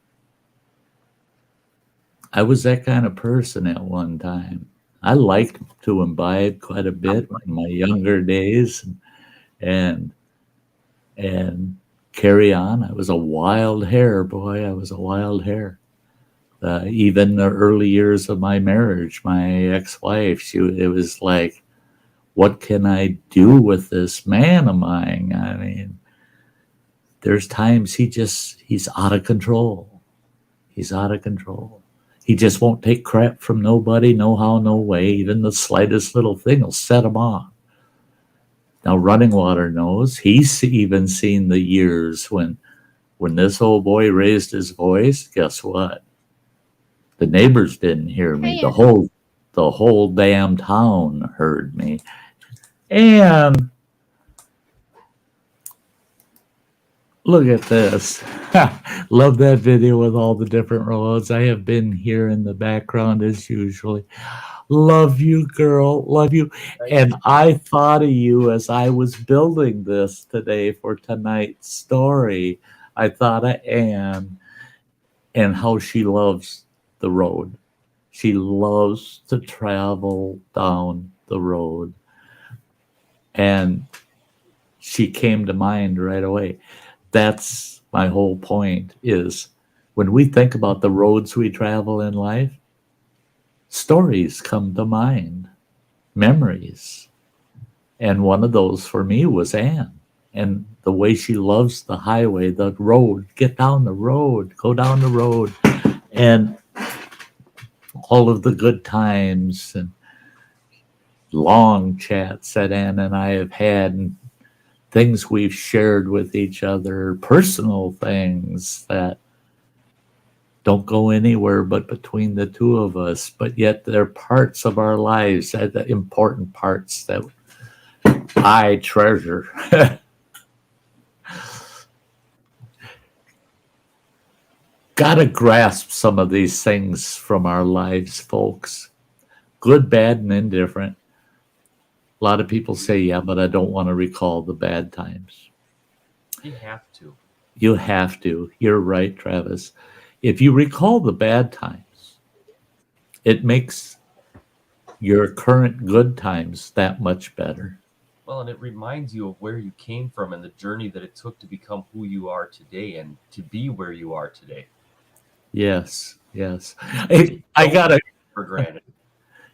I was that kind of person at one time. I liked to imbibe quite a bit in my younger days and carry on. I was a wild hare, boy. I was a wild hare. Even the early years of my marriage, my ex-wife, it was like, what can I do with this man of mine? I mean, there's times he's out of control. He's out of control. He just won't take crap from nobody, no how, no way. Even the slightest little thing will set him on. Now, Running Water knows. He's even seen the years when this old boy raised his voice. Guess what? The neighbors didn't hear me. The whole damn town heard me. And look at this. Love that video with all the different roads. I have been here in the background as usually. Love you, girl. Love you. And I thought of you as I was building this today for tonight's story. I thought of Anne and how she loves the road. She loves to travel down the road. And she came to mind right away. That's my whole point, is when we think about the roads we travel in life, stories come to mind, memories. And one of those for me was Anne, and the way she loves the highway, the road, get down the road, go down the road, and all of the good times and long chats that Anne and I have had, and things we've shared with each other, personal things that don't go anywhere but between the two of us, but yet they're parts of our lives, the important parts that I treasure. Gotta grasp some of these things from our lives, folks. Good, bad, and indifferent. A lot of people say, yeah, but I don't want to recall the bad times. You have to. You have to. You're right, Travis. If you recall the bad times, it makes your current good times that much better. Well, and it reminds you of where you came from and the journey that it took to become who you are today and to be where you are today. Yes, yes. I gotta for granted.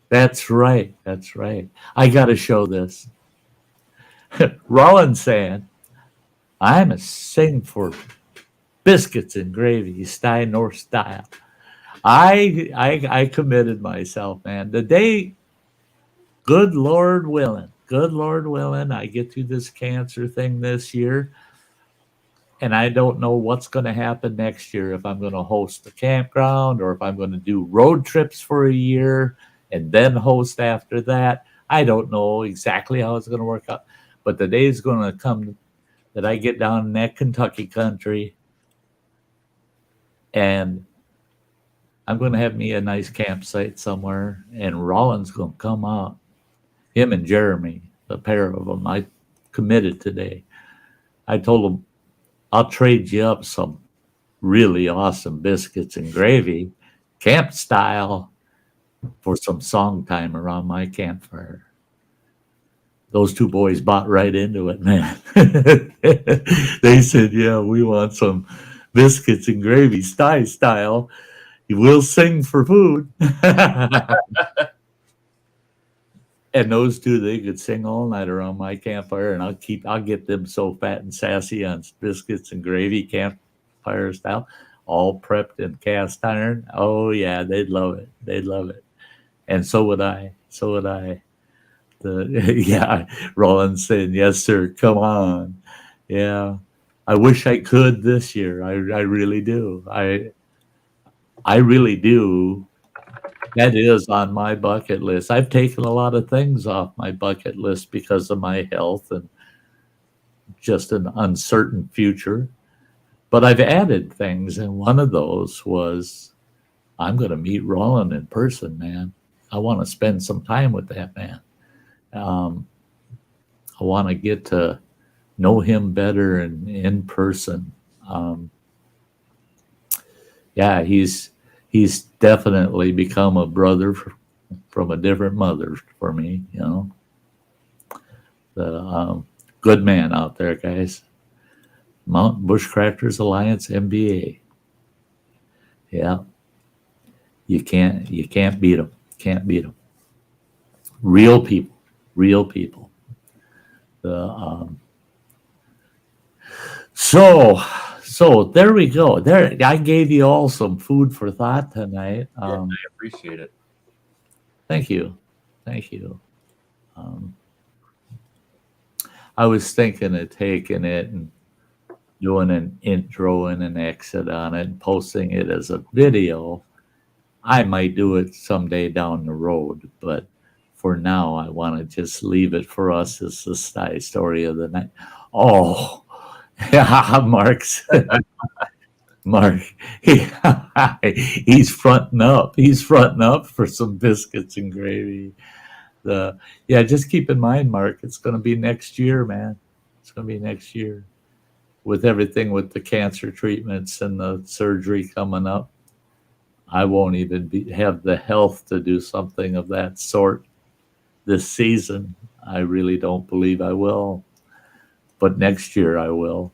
That's right. That's right. I gotta show this. Rollin saying, I'm a sing for biscuits and gravy, Sty North style. I committed myself, man. The day, good Lord willing, I get through this cancer thing this year, And I don't know what's going to happen next year, if I'm going to host the campground or if I'm going to do road trips for a year and then host after that. I don't know exactly how it's going to work out. But the day is going to come that I get down in that Kentucky country and I'm going to have me a nice campsite somewhere, and Rollins going to come out. Him and Jeremy, the pair of them, I committed today. I told him, I'll trade you up some really awesome biscuits and gravy, camp style, for some song time around my campfire. Those two boys bought right into it, man. They said, yeah, we want some biscuits and gravy, Sty style. We'll sing for food. And those two, they could sing all night around my campfire, and I'll get them so fat and sassy on biscuits and gravy, campfire style, all prepped in cast iron. Oh yeah, they'd love it. They'd love it. And so would I. So would I. Yeah, Roland saying, yes, sir, come on. Yeah. I wish I could this year. I really do. I really do. That is on my bucket list. I've taken a lot of things off my bucket list because of my health and just an uncertain future. But I've added things, and one of those was I'm going to meet Roland in person, man. I want to spend some time with that man. I want to get to know him better in person. Yeah, he's definitely become a brother from a different mother for me, you know. The good man out there, guys. Mountain Bushcrafters Alliance MBA. Yeah, you can't beat them. Can't beat them. Real people. Real people. So there we go. There, I gave you all some food for thought tonight. I appreciate it. Thank you. I was thinking of taking it and doing an intro and an exit on it and posting it as a video. I might do it someday down the road, but for now, I want to just leave it for us as the Sty Story of the night. Oh, yeah, Mark, he's fronting up. He's fronting up for some biscuits and gravy. Yeah, just keep in mind, Mark, it's going to be next year, man. It's going to be next year with everything with the cancer treatments and the surgery coming up. I won't even have the health to do something of that sort this season. I really don't believe I will, but next year I will.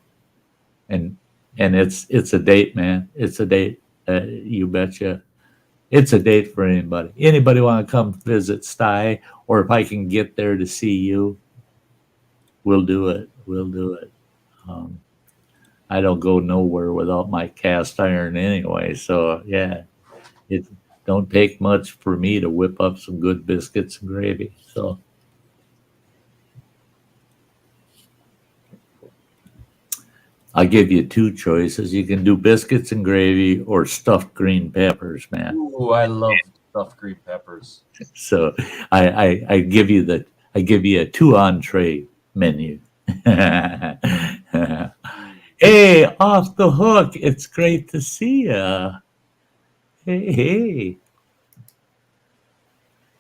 And it's a date, man. It's a date. You betcha. It's a date for anybody. Anybody want to come visit Sty, or if I can get there to see you, we'll do it. We'll do it. I don't go nowhere without my cast iron anyway. So yeah, it don't take much for me to whip up some good biscuits and gravy. So I'll give you two choices. You can do biscuits and gravy or stuffed green peppers, man. Ooh, I love stuffed green peppers. So I give you a 2 entree menu. Hey, off the hook. It's great to see you. Hey.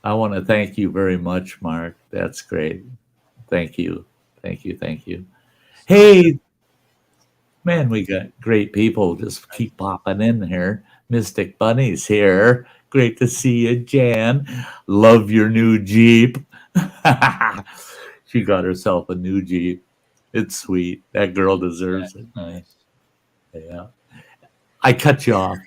I want to thank you very much, Mark. That's great. Thank you. Hey, man, we got great people just keep popping in here. Mystic Bunny's here. Great to see you, Jan. Love your new Jeep. She got herself a new Jeep. It's sweet. That girl deserves it. Nice. Yeah. I cut you off.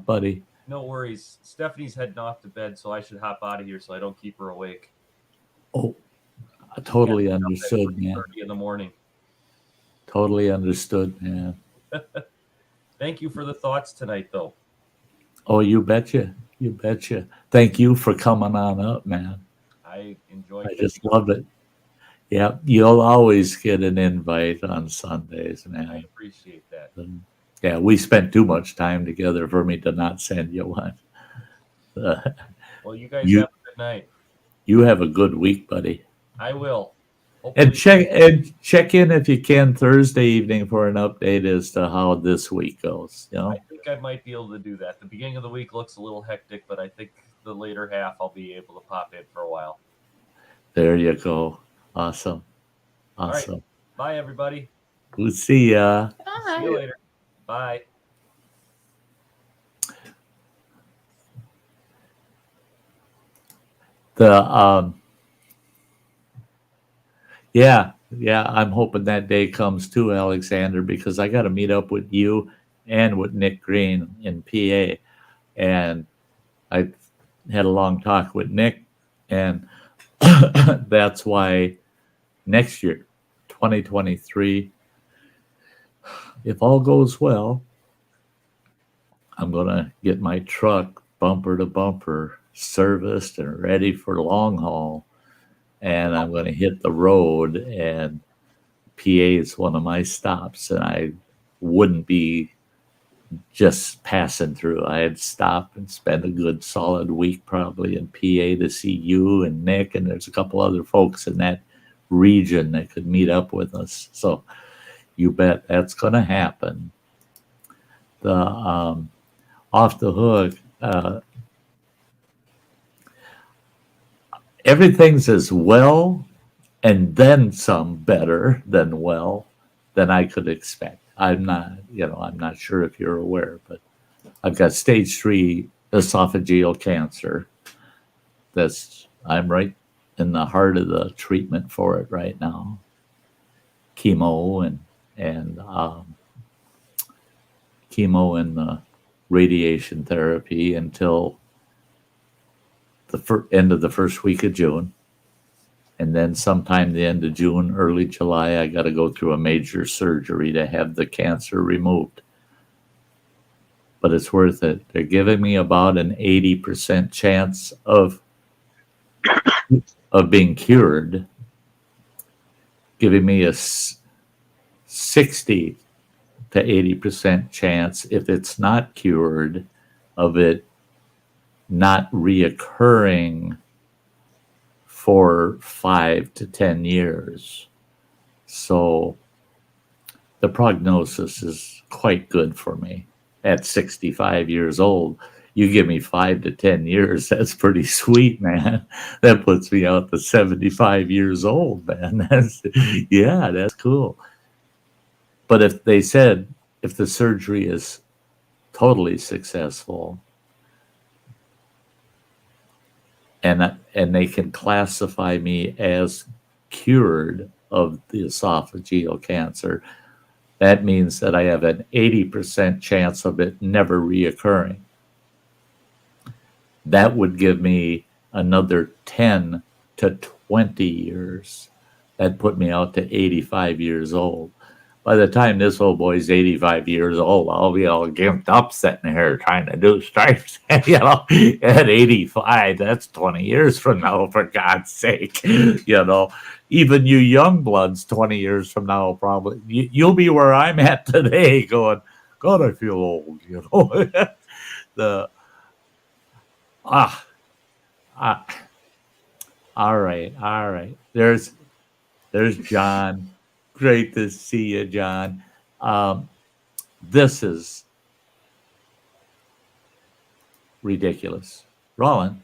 Buddy. No worries. Stephanie's heading off to bed, so I should hop out of here so I don't keep her awake. Oh, I totally understood, man. 3:30 in the morning. Totally understood, man. Thank you for the thoughts tonight, though. Oh, you betcha. Thank you for coming on up, man. I enjoyed it. I just love it. Yeah, you'll always get an invite on Sundays, I man. appreciate that. Yeah, we spent too much time together for me to not send you one. Well, you guys You have a good night. you have a good week, buddy. I will. And Hopefully, check in if you can Thursday evening for an update as to how this week goes. You know, I think I might be able to do that. The beginning of the week looks a little hectic, but I think the later half I'll be able to pop in for a while. there you go. Awesome, All right. awesome. Bye, everybody. We'll see ya. See you later. Bye. The yeah, I'm hoping that day comes too, Alexander, because I got to meet up with you and with Nick Green in PA, and I had a long talk with Nick, and that's why next year, 2023, if all goes well, I'm gonna get my truck bumper to bumper serviced and ready for long haul, and I'm going to hit the road, and PA is one of my stops, and I wouldn't be just passing through. I'd stop and spend a good solid week probably in PA to see you and Nick, and there's a couple other folks in that region that could meet up with us. So you bet that's going to happen. The Off the Hook, everything's as well and then some better than well than I could expect. I'm not sure if you're aware, but I've got stage 3 esophageal cancer. I'm right in the heart of the treatment for it right now. Chemo and radiation therapy until the end of the first week of June. And then sometime the end of June, early July, I got to go through a major surgery to have the cancer removed. But it's worth it. They're giving me about an 80% chance of being cured, giving me a 60 to 80% chance, if it's not cured, of it not reoccurring for 5 to 10 years. So the prognosis is quite good for me at 65 years old. You give me 5 to 10 years, that's pretty sweet, man. That puts me out to 75 years old, man. That's cool. But if they said, if the surgery is totally successful, and they can classify me as cured of the esophageal cancer, that means that I have an 80% chance of it never reoccurring. That would give me another 10 to 20 years. That'd put me out to 85 years old. By the time this old boy's 85 years old, I'll be all gimped up sitting here trying to do stripes. At 85, that's 20 years from now, for God's sake. Even you young bloods 20 years from now, probably, you'll be where I'm at today going, God, I feel old, All right. There's John. Great to see you, John. This is ridiculous. Roland,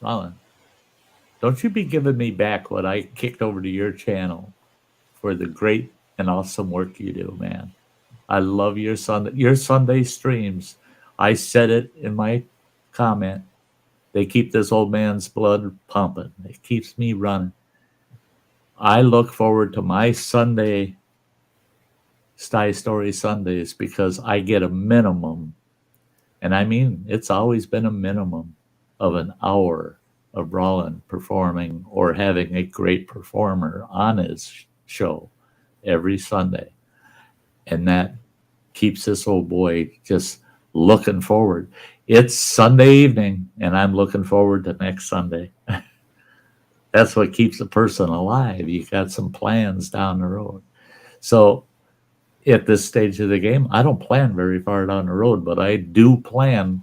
don't you be giving me back what I kicked over to your channel for the great and awesome work you do, man. I love your Sunday streams. I said it in my comment. They keep this old man's blood pumping. It keeps me running. I look forward to my Sunday Sty Story Sundays because I get a minimum, and I mean, it's always been a minimum of an hour of Roland performing or having a great performer on his show every Sunday. And that keeps this old boy just looking forward. It's Sunday evening, and I'm looking forward to next Sunday. That's what keeps a person alive. You got some plans down the road. So at this stage of the game, I don't plan very far down the road, but I do plan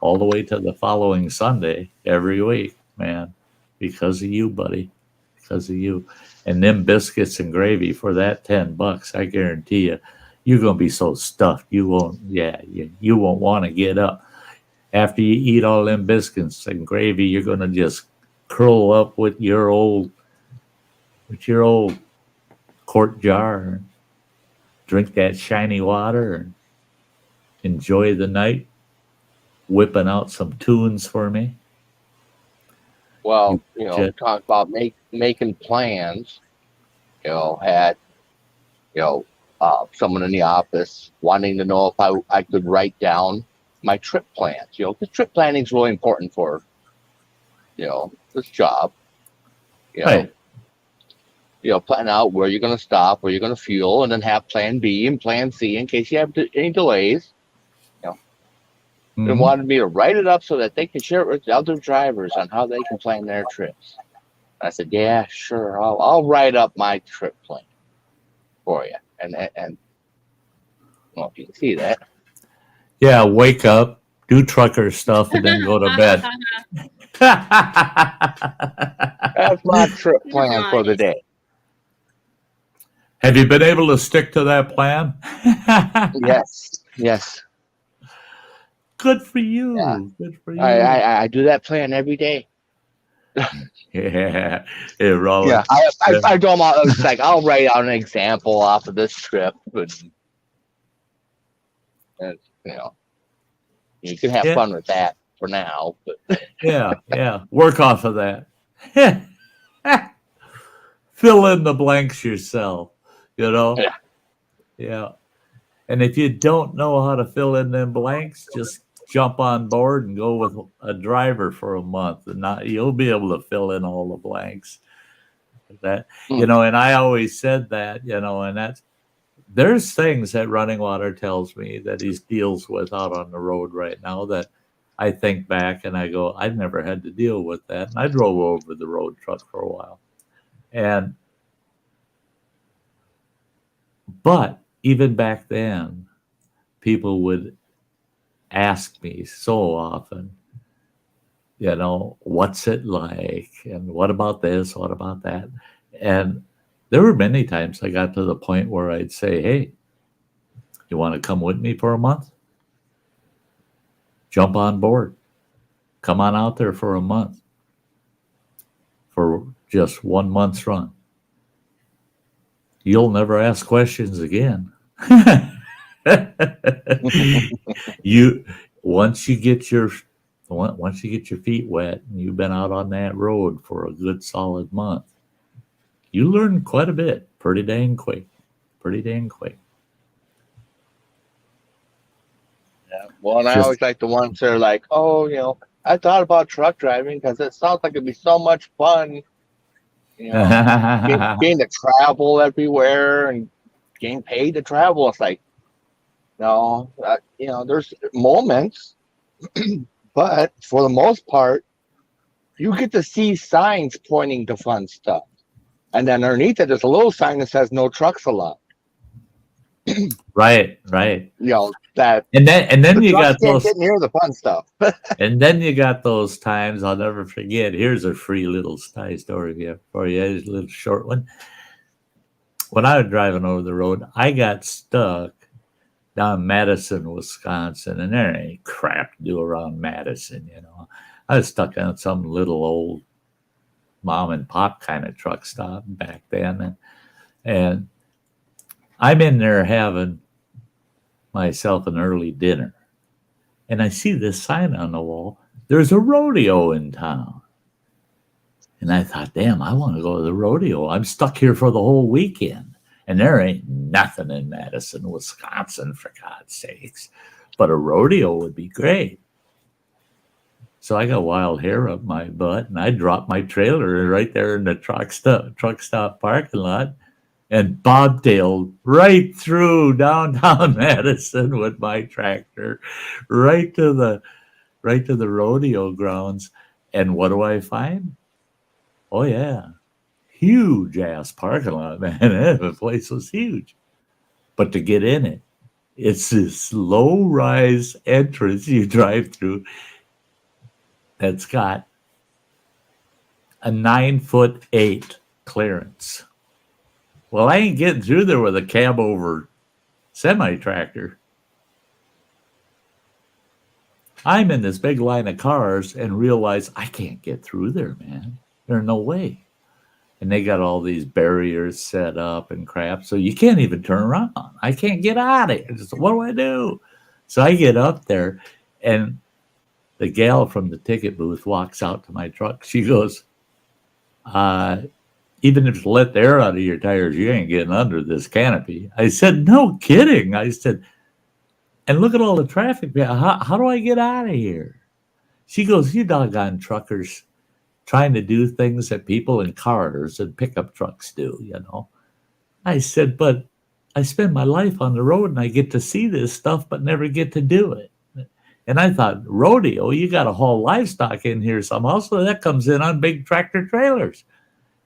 all the way to the following Sunday every week, man, because of you, buddy, because of you. And them biscuits and gravy for that $10, I guarantee you, you're gonna be so stuffed you won't. Yeah, you won't want to get up after you eat all them biscuits and gravy. You're gonna just curl up with your old quart jar and drink that shiny water and enjoy the night, whipping out some tunes for me. Well, Jet. talk about making plans. Had someone in the office wanting to know if I could write down my trip plans. Because trip planning is really important for this job. Right. Plan out where you're going to stop, where you're going to fuel, and then have plan B and plan C in case you have any delays. And Mhm. wanted me to write it up so that they can share it with the other drivers on how they can plan their trips. I said, yeah, sure. I'll write up my trip plan for you. And well, if you can see that. Yeah, wake up, do trucker stuff, and then go to bed. That's my trip plan for the day. Have you been able to stick to that plan? Yes. Good for you. Yeah. Good for you. I do that plan every day. Yeah, Roland. Yeah, I do them all. It's like I'll write out an example off of this trip, and you can have fun with that for now. But Yeah. Work off of that. Fill in the blanks yourself. Yeah. And if you don't know how to fill in them blanks, just jump on board and go with a driver for a month, and you'll be able to fill in all the blanks. And I always said that, and there's things that Running Water tells me that he deals with out on the road right now that I think back and I go, I've never had to deal with that. And I drove over the road truck for a while. But even back then, people would ask me so often, what's it like? And what about this? What about that? And there were many times I got to the point where I'd say, hey, you want to come with me for a month? Jump on board. Come on out there for a month. For just 1 month's run. You'll never ask questions again. Once you get your feet wet and you've been out on that road for a good solid month, you learn quite a bit pretty dang quick. Yeah. Well, and I always like the ones that are like, I thought about truck driving because it sounds like it'd be so much fun. Getting to travel everywhere and getting paid to travel. It's like, no, there's moments, but for the most part, you get to see signs pointing to fun stuff. And then underneath it, there's a little sign that says no trucks allowed. Right. That. And then you got those get near the fun stuff. And then you got those times I'll never forget. Here's a free little Sty story for you. It's a little short one. When I was driving over the road, I got stuck down Madison, Wisconsin, and there ain't crap to do around Madison, I was stuck on some little old mom and pop kind of truck stop back then, and I'm in there having myself an early dinner, and I see this sign on the wall. There's a rodeo in town. And I thought, damn, I want to go to the rodeo. I'm stuck here for the whole weekend. And there ain't nothing in Madison, Wisconsin, for God's sakes. But a rodeo would be great. So I got wild hair up my butt, and I dropped my trailer right there in the truck stop parking lot and bobtailed right through downtown Madison with my tractor, right to the rodeo grounds. And what do I find? Oh yeah, huge ass parking lot, man. The place was huge. But to get in it, it's this low rise entrance you drive through that's got a 9'8" clearance. Well, I ain't getting through there with a cab over semi tractor. I'm in this big line of cars and realize I can't get through there, man. There's no way. And they got all these barriers set up and crap, so you can't even turn around. I can't get out of it. Just, what do I do? So I get up there, and the gal from the ticket booth walks out to my truck. She goes, even if you let the air out of your tires, you ain't getting under this canopy. I said, no kidding. I said, and look at all the traffic. How do I get out of here? She goes, you doggone truckers trying to do things that people in cars and pickup trucks do, you know. I said, but I spend my life on the road and I get to see this stuff, but never get to do it. And I thought, rodeo, you got to haul livestock in here somehow, so that comes in on big tractor trailers.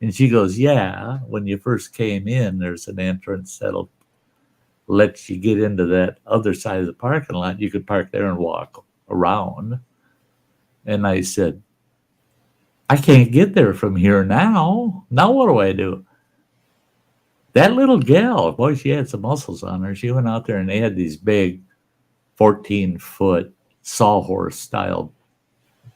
And she goes, yeah, when you first came in, there's an entrance that'll let you get into that other side of the parking lot. You could park there and walk around. And I said, I can't get there from here now. Now what do I do? That little gal, boy, she had some muscles on her. She went out there and they had these big 14-foot sawhorse style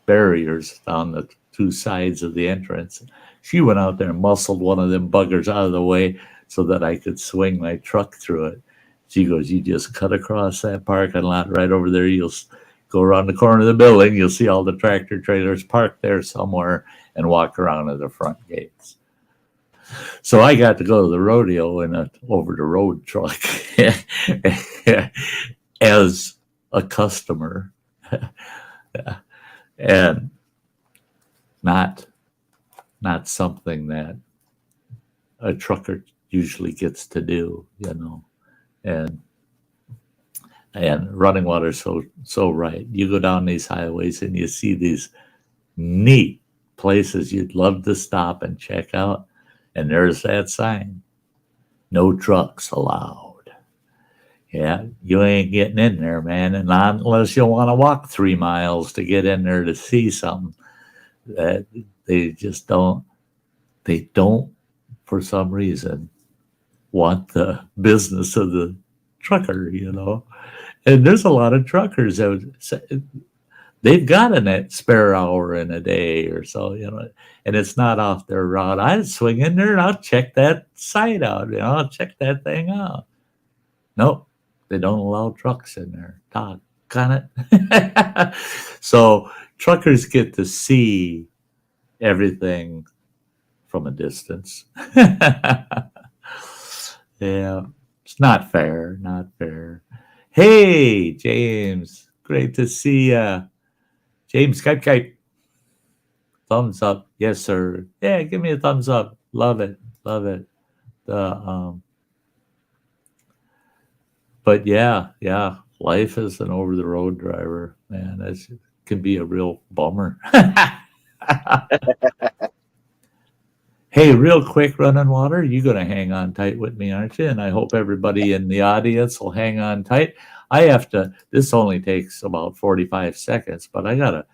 barriers down the two sides of the entrance. She went out there and muscled one of them buggers out of the way so that I could swing my truck through it. She goes, you just cut across that parking lot right over there. You'll go around the corner of the building. You'll see all the tractor trailers parked there somewhere and walk around to the front gates. So I got to go to the rodeo in an over-the-road truck as a customer and not something that a trucker usually gets to do, you know. And Running Water's so right. You go down these highways and you see these neat places you'd love to stop and check out. And there's that sign, no trucks allowed. Yeah, you ain't getting in there, man. And not unless you want to walk 3 miles to get in there to see something. That they just don't, for some reason, want the business of the trucker, you know. And there's a lot of truckers that they've got a spare hour in a day or so, you know, and it's not off their route. I'd swing in there and I'll check that site out, you know, I'll check that thing out. Nope, they don't allow trucks in there. Doggone it. So truckers get to see everything from a distance. Yeah, it's not fair, not fair. Hey, James, great to see ya. James, Skype. Thumbs up. Yes, sir. Yeah, give me a thumbs up. Love it. Love it. But yeah, life as an over-the-road driver, man, that can be a real bummer. Hey, real quick, Running Water, you're going to hang on tight with me, aren't you? And I hope everybody in the audience will hang on tight. This only takes about 45 seconds, but I gotta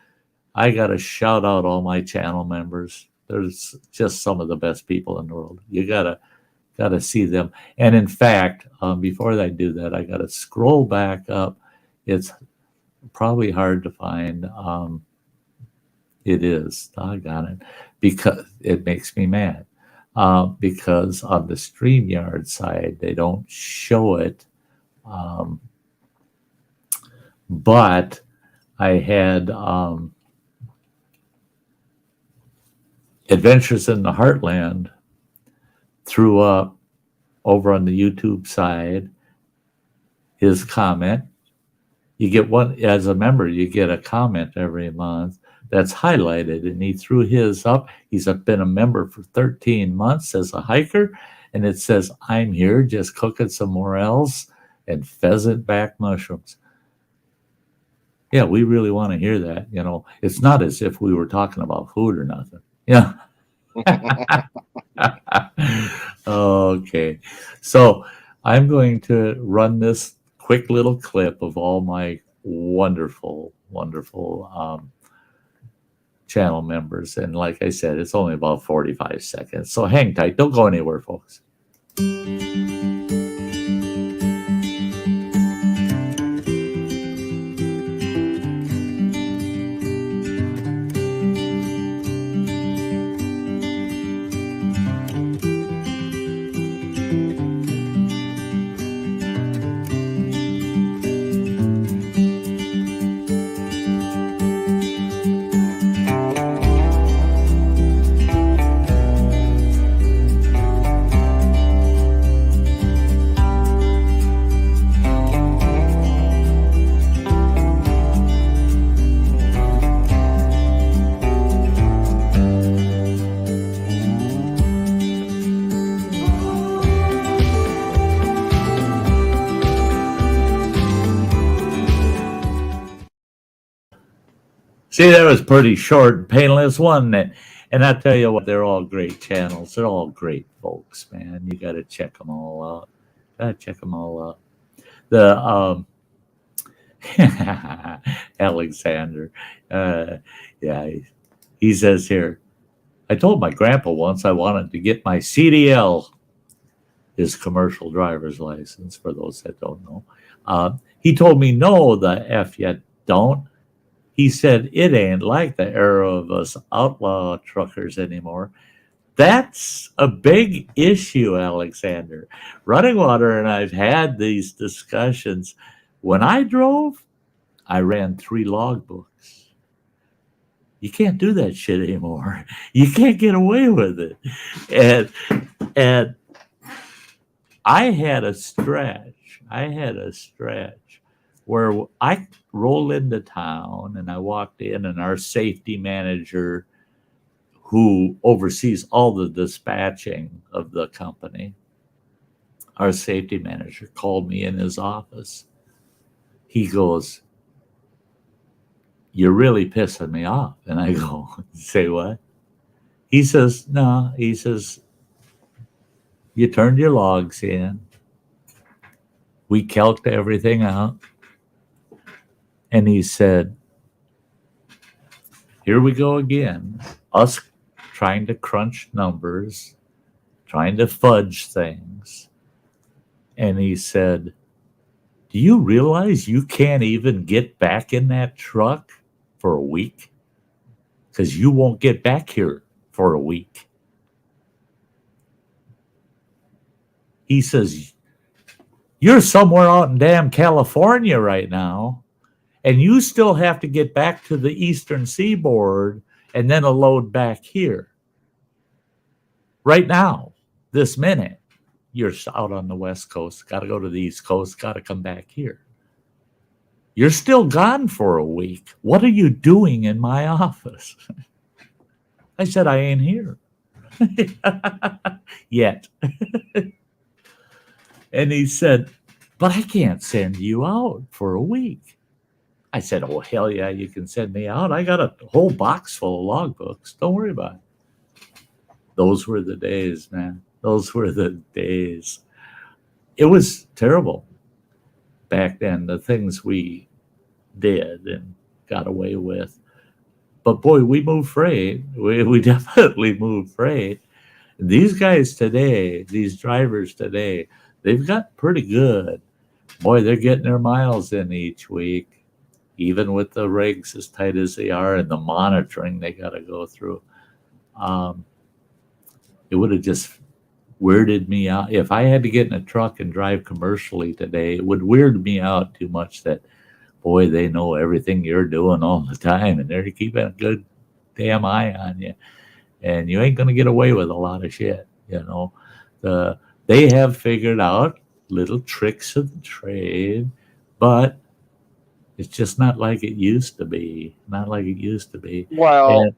shout out all my channel members. There's just some of the best people in the world. You gotta see them. And in fact, before I do that, I gotta scroll back up. It's probably hard to find. It is, doggone it, because it makes me mad. Because on the StreamYard side, they don't show it. But I had Adventures in the Heartland threw up over on the YouTube side his comment. You get one, as a member, you get a comment every month that's highlighted, and he threw his up. He's been a member for 13 months as a hiker, and it says, I'm here just cooking some morels and pheasant back mushrooms. Yeah, we really want to hear that. You know, it's not as if we were talking about food or nothing. Yeah. Okay. So I'm going to run this quick little clip of all my wonderful, wonderful channel members. And like I said, it's only about 45 seconds. So hang tight. Don't go anywhere, folks. See, that was pretty short and painless, wasn't it? And I tell you what, they're all great channels. They're all great folks, man. You got to check them all out. Got to check them all out. The Alexander, yeah, he says here, I told my grandpa once I wanted to get my CDL, his commercial driver's license, for those that don't know. He told me, no, the F you don't. He said, it ain't like the era of us outlaw truckers anymore. That's a big issue, Alexander. Running Water and I've had these discussions. When I drove, I ran 3 logbooks. You can't do that shit anymore. You can't get away with it. And I had a stretch where I rolled into town and I walked in, and our safety manager, who oversees all the dispatching of the company, our safety manager called me in his office. He goes, you're really pissing me off. And I go, say what? He says, no, he says, you turned your logs in. We calced everything out. And he said, here we go again. Us trying to crunch numbers, trying to fudge things. And he said, do you realize you can't even get back in that truck for a week? Because you won't get back here for a week. He says, you're somewhere out in damn California right now, and you still have to get back to the Eastern Seaboard and then a load back here. Right now, this minute, you're out on the West Coast, got to go to the East Coast, got to come back here. You're still gone for a week. What are you doing in my office? I said, I ain't here yet. And he said, but I can't send you out for a week. I said, oh, hell yeah, you can send me out. I got a whole box full of logbooks. Don't worry about it. Those were the days, man. Those were the days. It was terrible back then, the things we did and got away with. But boy, we moved freight. We definitely moved freight. These guys today, these drivers today, they've got pretty good. Boy, they're getting their miles in each week, even with the rigs as tight as they are and the monitoring they got to go through. It would have just weirded me out. If I had to get in a truck and drive commercially today, it would weird me out too much that, boy, they know everything you're doing all the time, and they're keeping a good damn eye on you. And you ain't going to get away with a lot of shit, you know. They have figured out little tricks of the trade, but it's just not like it used to be. Not like it used to be. Well,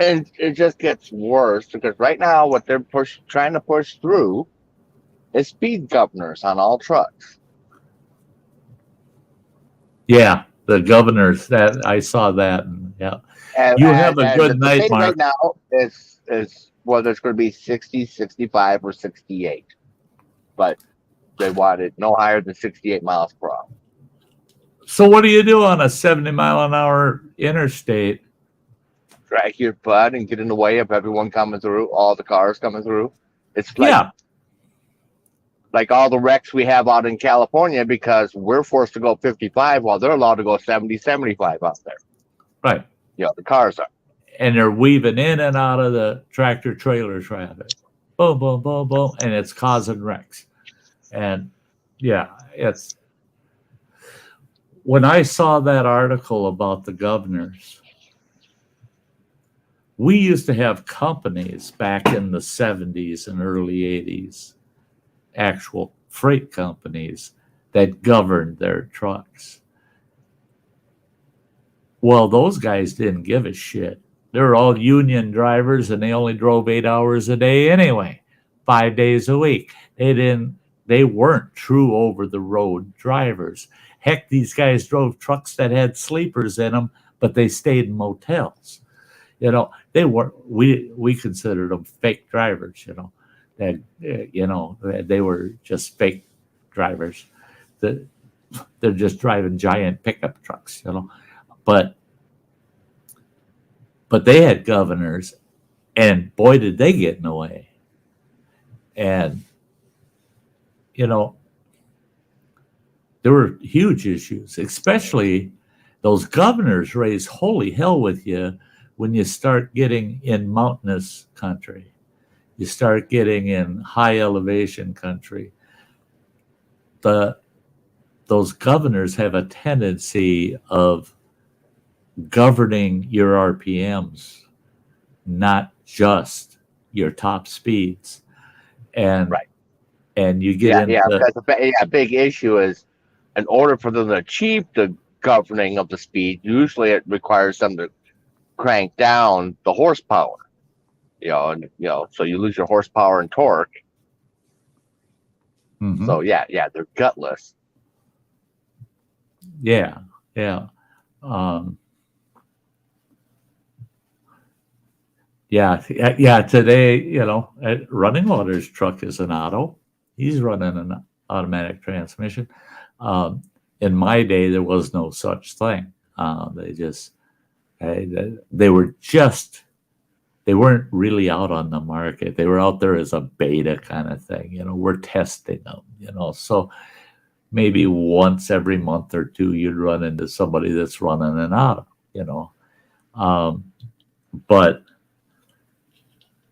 and it just gets worse because right now what they're trying to push through is speed governors on all trucks. Yeah, the governors, that I saw that. And, yeah, you have a good night, Mark. Right now, it's is whether it's going to be 60, 65, or 68. But they wanted no higher than 68 miles per hour. So what do you do on a 70-mile-an-hour interstate? Drag your butt and get in the way of everyone coming through, all the cars coming through. It's like, Yeah, like all the wrecks we have out in California because we're forced to go 55 while they're allowed to go 70, 75 out there. right. You know, the cars are. And they're weaving in and out of the tractor trailer traffic. Boom, boom, boom, boom. And it's causing wrecks. And yeah, it's when I saw that article about the governors, we used to have companies back in the 70s and early 80s, actual freight companies that governed their trucks. Well, those guys didn't give a shit. They were all union drivers and they only drove 8 hours a day anyway, 5 days a week. They weren't true over the road drivers. Heck, these guys drove trucks that had sleepers in them, but they stayed in motels. You know, they were we considered them fake drivers, you know. That they were just fake drivers. They're just driving giant pickup trucks, you know. But they had governors, and boy, did they get in the way. And, you know, there were huge issues, especially those governors raise holy hell with you when you start getting in mountainous country. You start getting in high elevation country. Those governors have a tendency of governing your RPMs, not just your top speeds. And Right. And you get into that's a big issue is in order for them to achieve the governing of the speed, usually it requires them to crank down the horsepower. So you lose your horsepower and torque. Mhm. So they're gutless. Yeah. Today, Running Water's truck is an auto. He's running an automatic transmission. In my day, there was no such thing. They weren't really out on the market. They were out there as a beta kind of thing. We're testing them, so maybe once every month or two, you'd run into somebody that's running an auto, but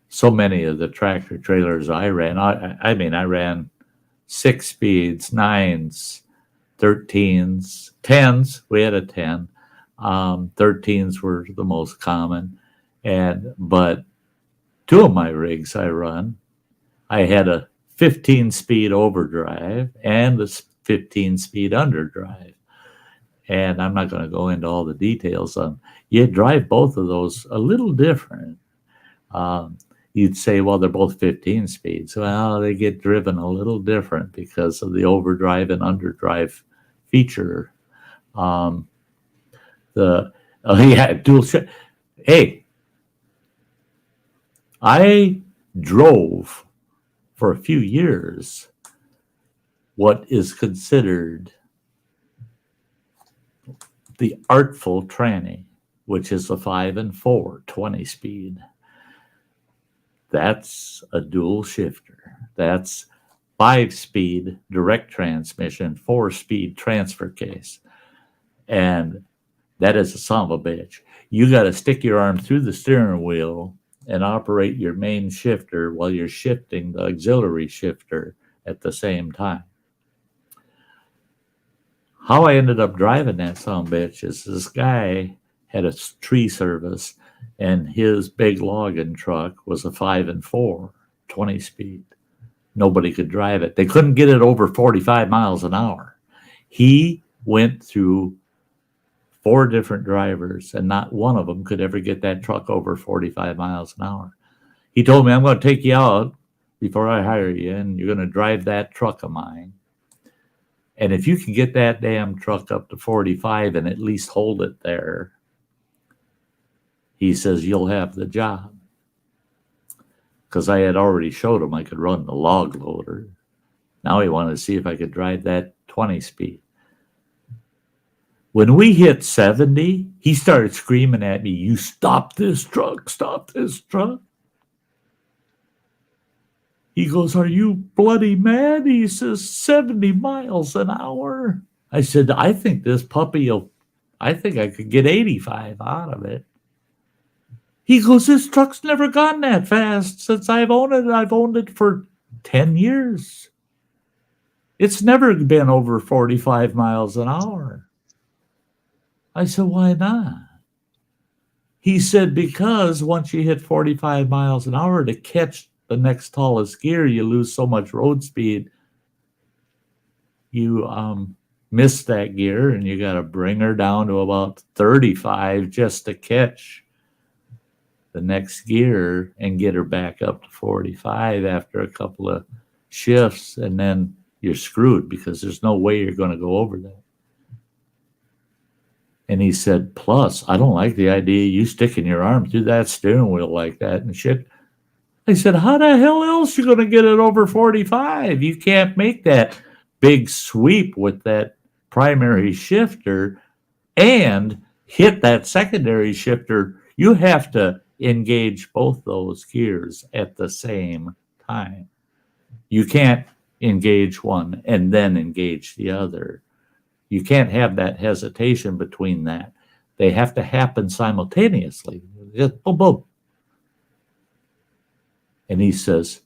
so many of the tractor trailers I ran, I ran 6 speeds, 9s, 13s, 10s. We had a 10. 13s were the most common. But 2 of my rigs I run, I had a 15-speed overdrive and a 15-speed underdrive. And I'm not going to go into all the details on. You drive both of those a little different. You'd say, well, they're both 15 speeds. Well, they get driven a little different because of the overdrive and underdrive feature. Dual shift. Hey, I drove for a few years what is considered the artful tranny, which is a 5 and 4 20 speed. That's a dual shifter. That's 5-speed direct transmission, 4-speed transfer case. And that is a son of a bitch. You got to stick your arm through the steering wheel and operate your main shifter while you're shifting the auxiliary shifter at the same time. How I ended up driving that son of a bitch is this guy had a tree service, and his big logging truck was a 5 and 4 20 speed. Nobody could drive it. They couldn't get it over 45 miles an hour. He went through 4 different drivers, and not one of them could ever get that truck over 45 miles an hour. He told me, I'm going to take you out before I hire you, and you're going to drive that truck of mine. And if you can get that damn truck up to 45 and at least hold it there, he says, you'll have the job. because I had already showed him I could run the log loader. Now he wanted to see if I could drive that 20 speed. When we hit 70, he started screaming at me, "You stop this truck, stop this truck." He goes, "Are you bloody mad?" He says, 70 miles an hour. I said, I think this puppy I think I could get 85 out of it. He goes, "This truck's never gone that fast since I've owned it. I've owned it for 10 years. It's never been over 45 miles an hour." I said, "Why not?" He said, "Because once you hit 45 miles an hour, to catch the next tallest gear, you lose so much road speed. You miss that gear, and you got to bring her down to about 35 just to catch the next gear and get her back up to 45 after a couple of shifts, and then you're screwed because there's no way you're going to go over that." And he said, "Plus, I don't like the idea of you sticking your arm through that steering wheel like that and shit." I said, "How the hell else you going to get it over 45? You can't make that big sweep with that primary shifter and hit that secondary shifter. You have to engage both those gears at the same time. You can't engage one and then engage the other. You can't have that hesitation between that. They have to happen simultaneously. Just boom, boom." And he says,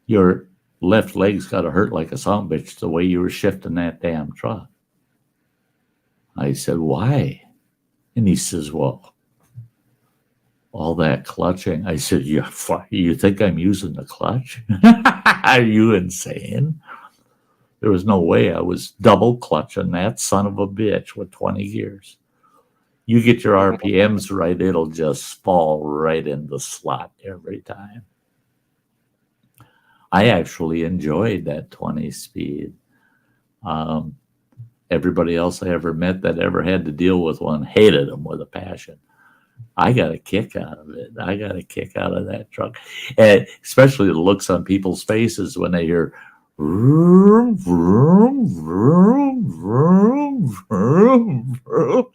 "Your left leg's got to hurt like a son of a bitch the way you were shifting that damn truck." I said, "Why?" And he says, "Well, all that clutching." I said, You think I'm using the clutch? Are you insane? There was no way I was double clutching that son of a bitch with 20 gears. You get your RPMs right, it'll just fall right in the slot every time. I actually enjoyed that 20 speed. Everybody else I ever met that ever had to deal with one hated them with a passion. I got a kick out of it. I got a kick out of that truck. And especially the looks on people's faces when they hear vroom, vroom, vroom, vroom, vroom, vroom,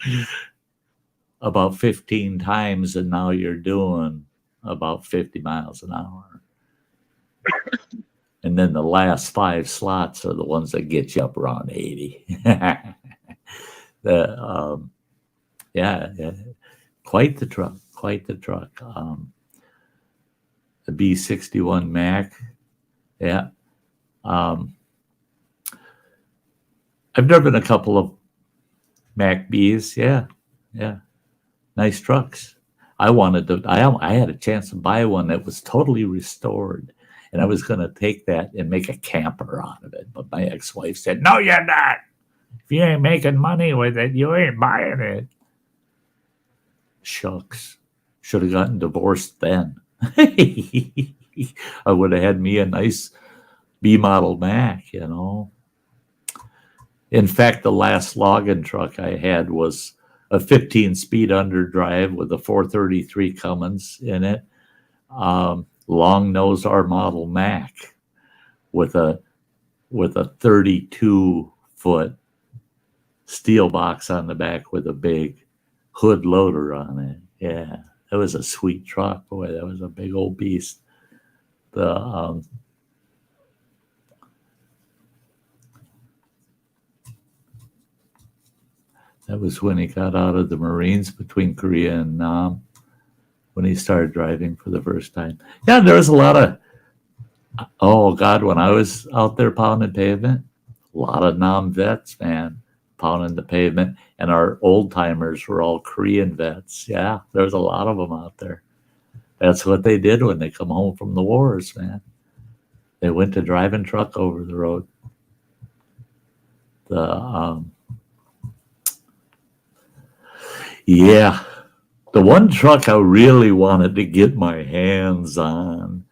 about 15 times, and now you're doing about 50 miles an hour. And then the last 5 slots are the ones that get you up around 80. Yeah, quite the truck, quite the truck. The B61 Mac, yeah. I've driven a couple of Mac Bs, yeah. Nice trucks. I had a chance to buy one that was totally restored, and I was going to take that and make a camper out of it. But my ex-wife said, "No, you're not. If you ain't making money with it, you ain't buying it." Shucks. Should have gotten divorced then. I would have had me a nice B model Mac, you know. In fact, the last login truck I had was a 15-speed underdrive with a 433 Cummins in it. Long nose R model Mac with a 32-foot steel box on the back with a big hood loader on it. Yeah, that was a sweet truck. Boy, that was a big old beast. That was when he got out of the Marines between Korea and Nam, when he started driving for the first time. Yeah, there was a lot of, oh God, when I was out there pounding pavement, a lot of Nam vets, man, pounding the pavement. And our old timers were all Korean vets. Yeah, there was a lot of them out there. That's what they did when they come home from the wars, man. They went to driving truck over the road. Yeah, the one truck I really wanted to get my hands on,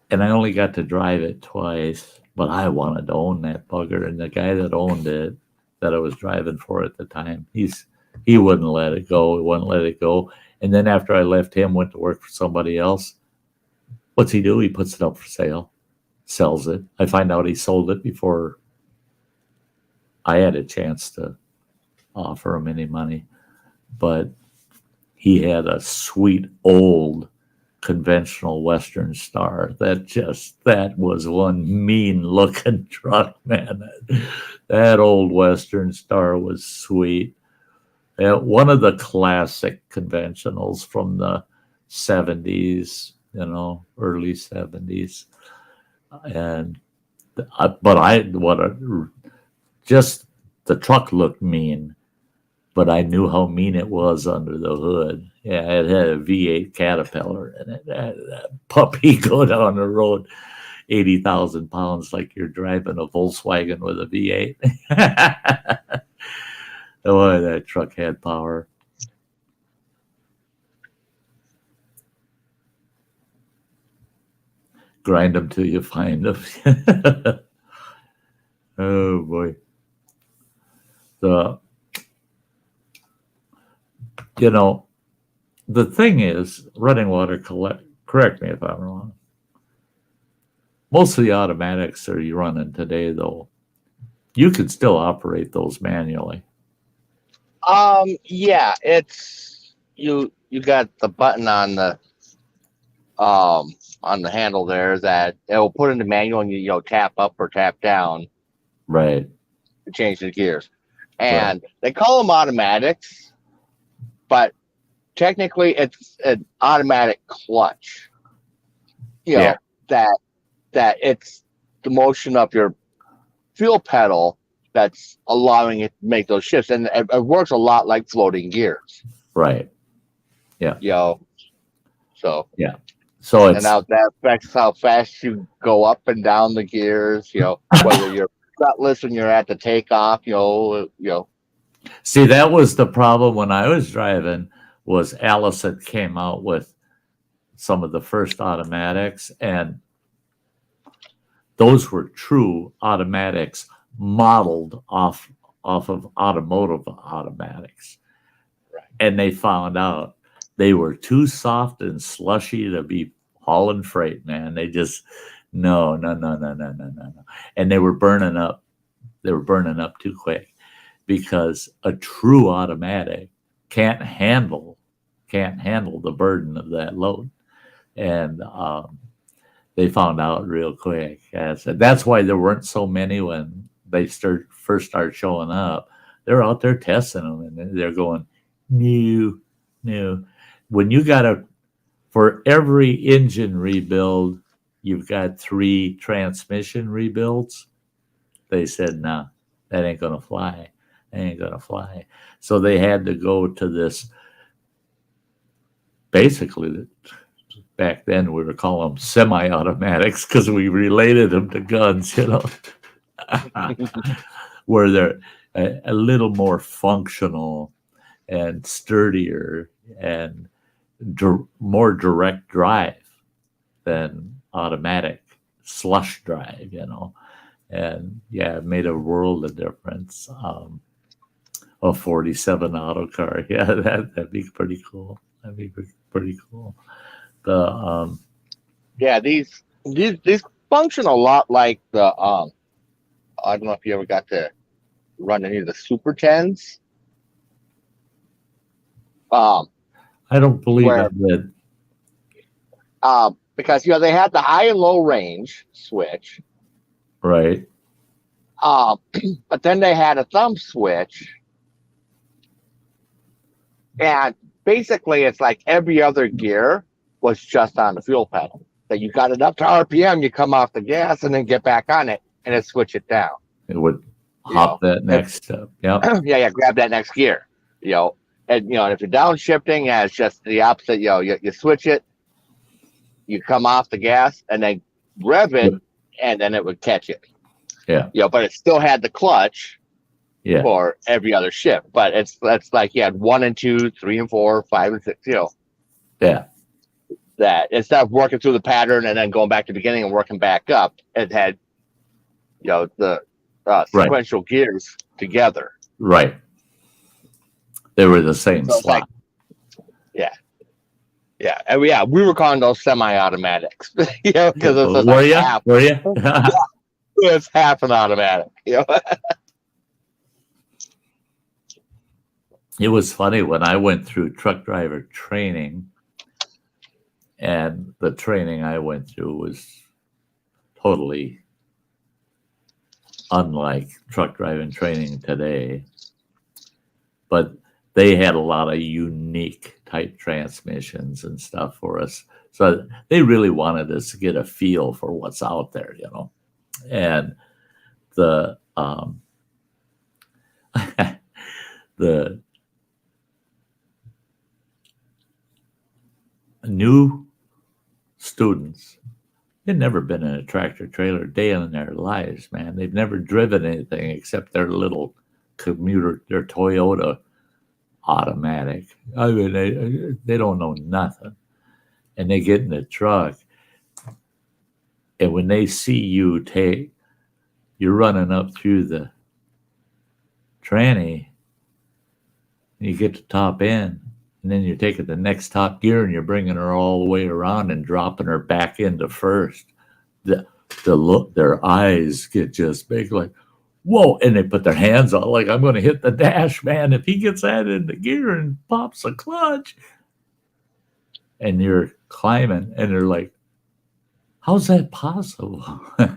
and I only got to drive it twice, but I wanted to own that bugger. And the guy that owned it, that I was driving for at the time, he's He wouldn't let it go. He wouldn't let it go. And then after I left him, went to work for somebody else. What's he do? He puts it up for sale, sells it. I find out he sold it before I had a chance to offer him any money. But he had a sweet old conventional Western Star that was one mean looking truck, man. That old Western Star was sweet. One of the classic conventionals from the 70s, early 70s. And just the truck looked mean, but I knew how mean it was under the hood. Yeah, it had a V8 Caterpillar in it. That puppy go down the road 80,000 pounds like you're driving a Volkswagen with a V8. Boy, that truck had power. Grind them till you find them. Oh, boy. The thing is, running water, correct me if I'm wrong. Most of the automatics that you're running today, though, you can still operate those manually. Yeah, it's you got the button on the handle there that it will put in the manual, and you tap up or tap down, right, to change the gears. And they call them automatics, but technically it's an automatic clutch. That it's the motion of your fuel pedal that's allowing it to make those shifts, and it works a lot like floating gears. Right. Yeah. So yeah. So it's, and now that affects how fast you go up and down the gears. Whether you're fretless when you're at the takeoff. See, that was the problem when I was driving. Was Allison came out with some of the first automatics, and those were true automatics modeled off of automotive automatics. Right. And they found out they were too soft and slushy to be hauling freight, man. They just no. And they were burning up. They were burning up too quick, because a true automatic can't handle the burden of that load. And they found out real quick. That's why there weren't so many when they first started showing up. They're out there testing them, and they're going, new. When you got for every engine rebuild, you've got 3 transmission rebuilds. They said, no, that ain't going to fly. So they had to go to this, basically, back then we were calling them semi-automatics because we related them to guns, where they're a little more functional and sturdier and more direct drive than automatic slush drive, and yeah, it made a world of difference. A 47 auto car, yeah, that'd be pretty cool. These function a lot like the I don't know if you ever got to run any of the Super 10s. I don't believe I did. Because they had the high and low range switch, right? But then they had a thumb switch, and basically it's like every other gear was just on the fuel pedal. That you got it up to RPM, you come off the gas and then get back on it, and it switch it down. It would hop that next step. Yeah. Grab that next gear. And if you're downshifting, it's just the opposite. You switch it, you come off the gas, and then rev it, and then it would catch it. Yeah. But it still had the clutch. Yeah. For every other shift, but it's like you had 1 and 2, 3 and 4, 5 and 6. Yeah. That instead of working through the pattern and then going back to the beginning and working back up, it had the sequential gears together. Right. They were the same So it's slot. like, yeah, we were calling those semi-automatics, you know, because it's just Were like you? half. Were you? It's half an automatic, you know. It was funny when I went through truck driver training, and the training I went through was totally unlike truck driving training today. But they had a lot of unique type transmissions and stuff for us. So they really wanted us to get a feel for what's out there, you know. And the the new students, they've never been in a tractor trailer day in their lives, man. They've never driven anything except their little commuter, their Toyota automatic. I mean, they don't know nothing. And they get in the truck, and when they see you're running up through the tranny, and you get to top end, and then you're taking the next top gear and you're bringing her all the way around and dropping her back into first. The look, their eyes get just big, like, whoa, and they put their hands on, like, I'm going to hit the dash, man. If he gets that into gear and pops a clutch, and you're climbing, and they're like, how's that possible? I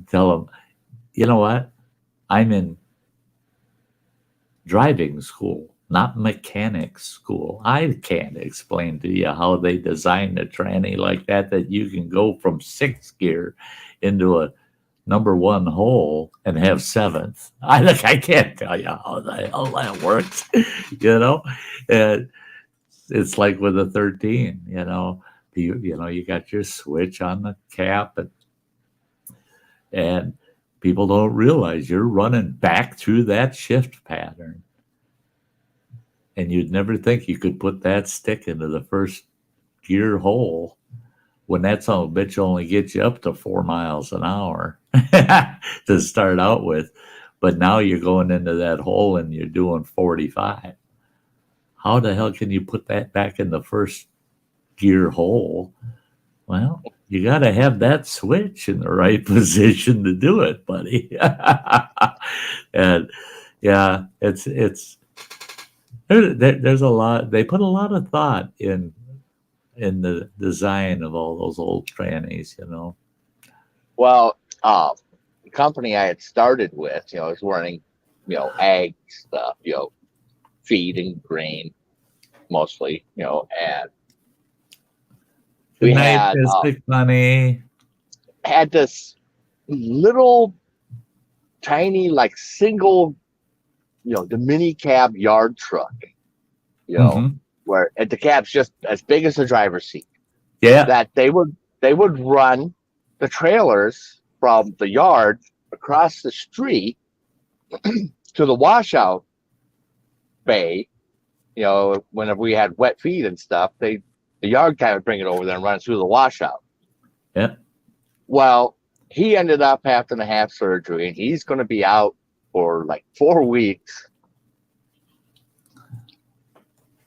tell them, you know what? I'm in driving school, not mechanic school. I can't explain to you how they designed a tranny like that you can go from 6th gear into a number 1 hole and have 7th. I can't tell you how that works, you know. And it's like with a 13, you know. You got your switch on the cap, and people don't realize you're running back through that shift pattern. And you'd never think you could put that stick into the 1st gear hole when that son of a bitch only gets you up to 4 miles an hour to start out with. But now you're going into that hole and you're doing 45. How the hell can you put that back in the 1st gear hole? Well, you got to have that switch in the right position to do it, buddy. And yeah, there's a lot. They put a lot of thought in the design of all those old trannies, you know. Well, the company I had started with, you know, was running, you know, ag stuff, you know, feed and grain mostly, you know, and we had this little tiny, like, single, you know, the mini cab yard truck, you know, where the cab's just as big as the driver's seat. Yeah. That they would run the trailers from the yard across the street to the washout bay. You know, whenever we had wet feed and stuff, the yard guy would bring it over there and run it through the washout. Yeah. Well, he ended up having to have surgery, and he's going to be out for like 4 weeks.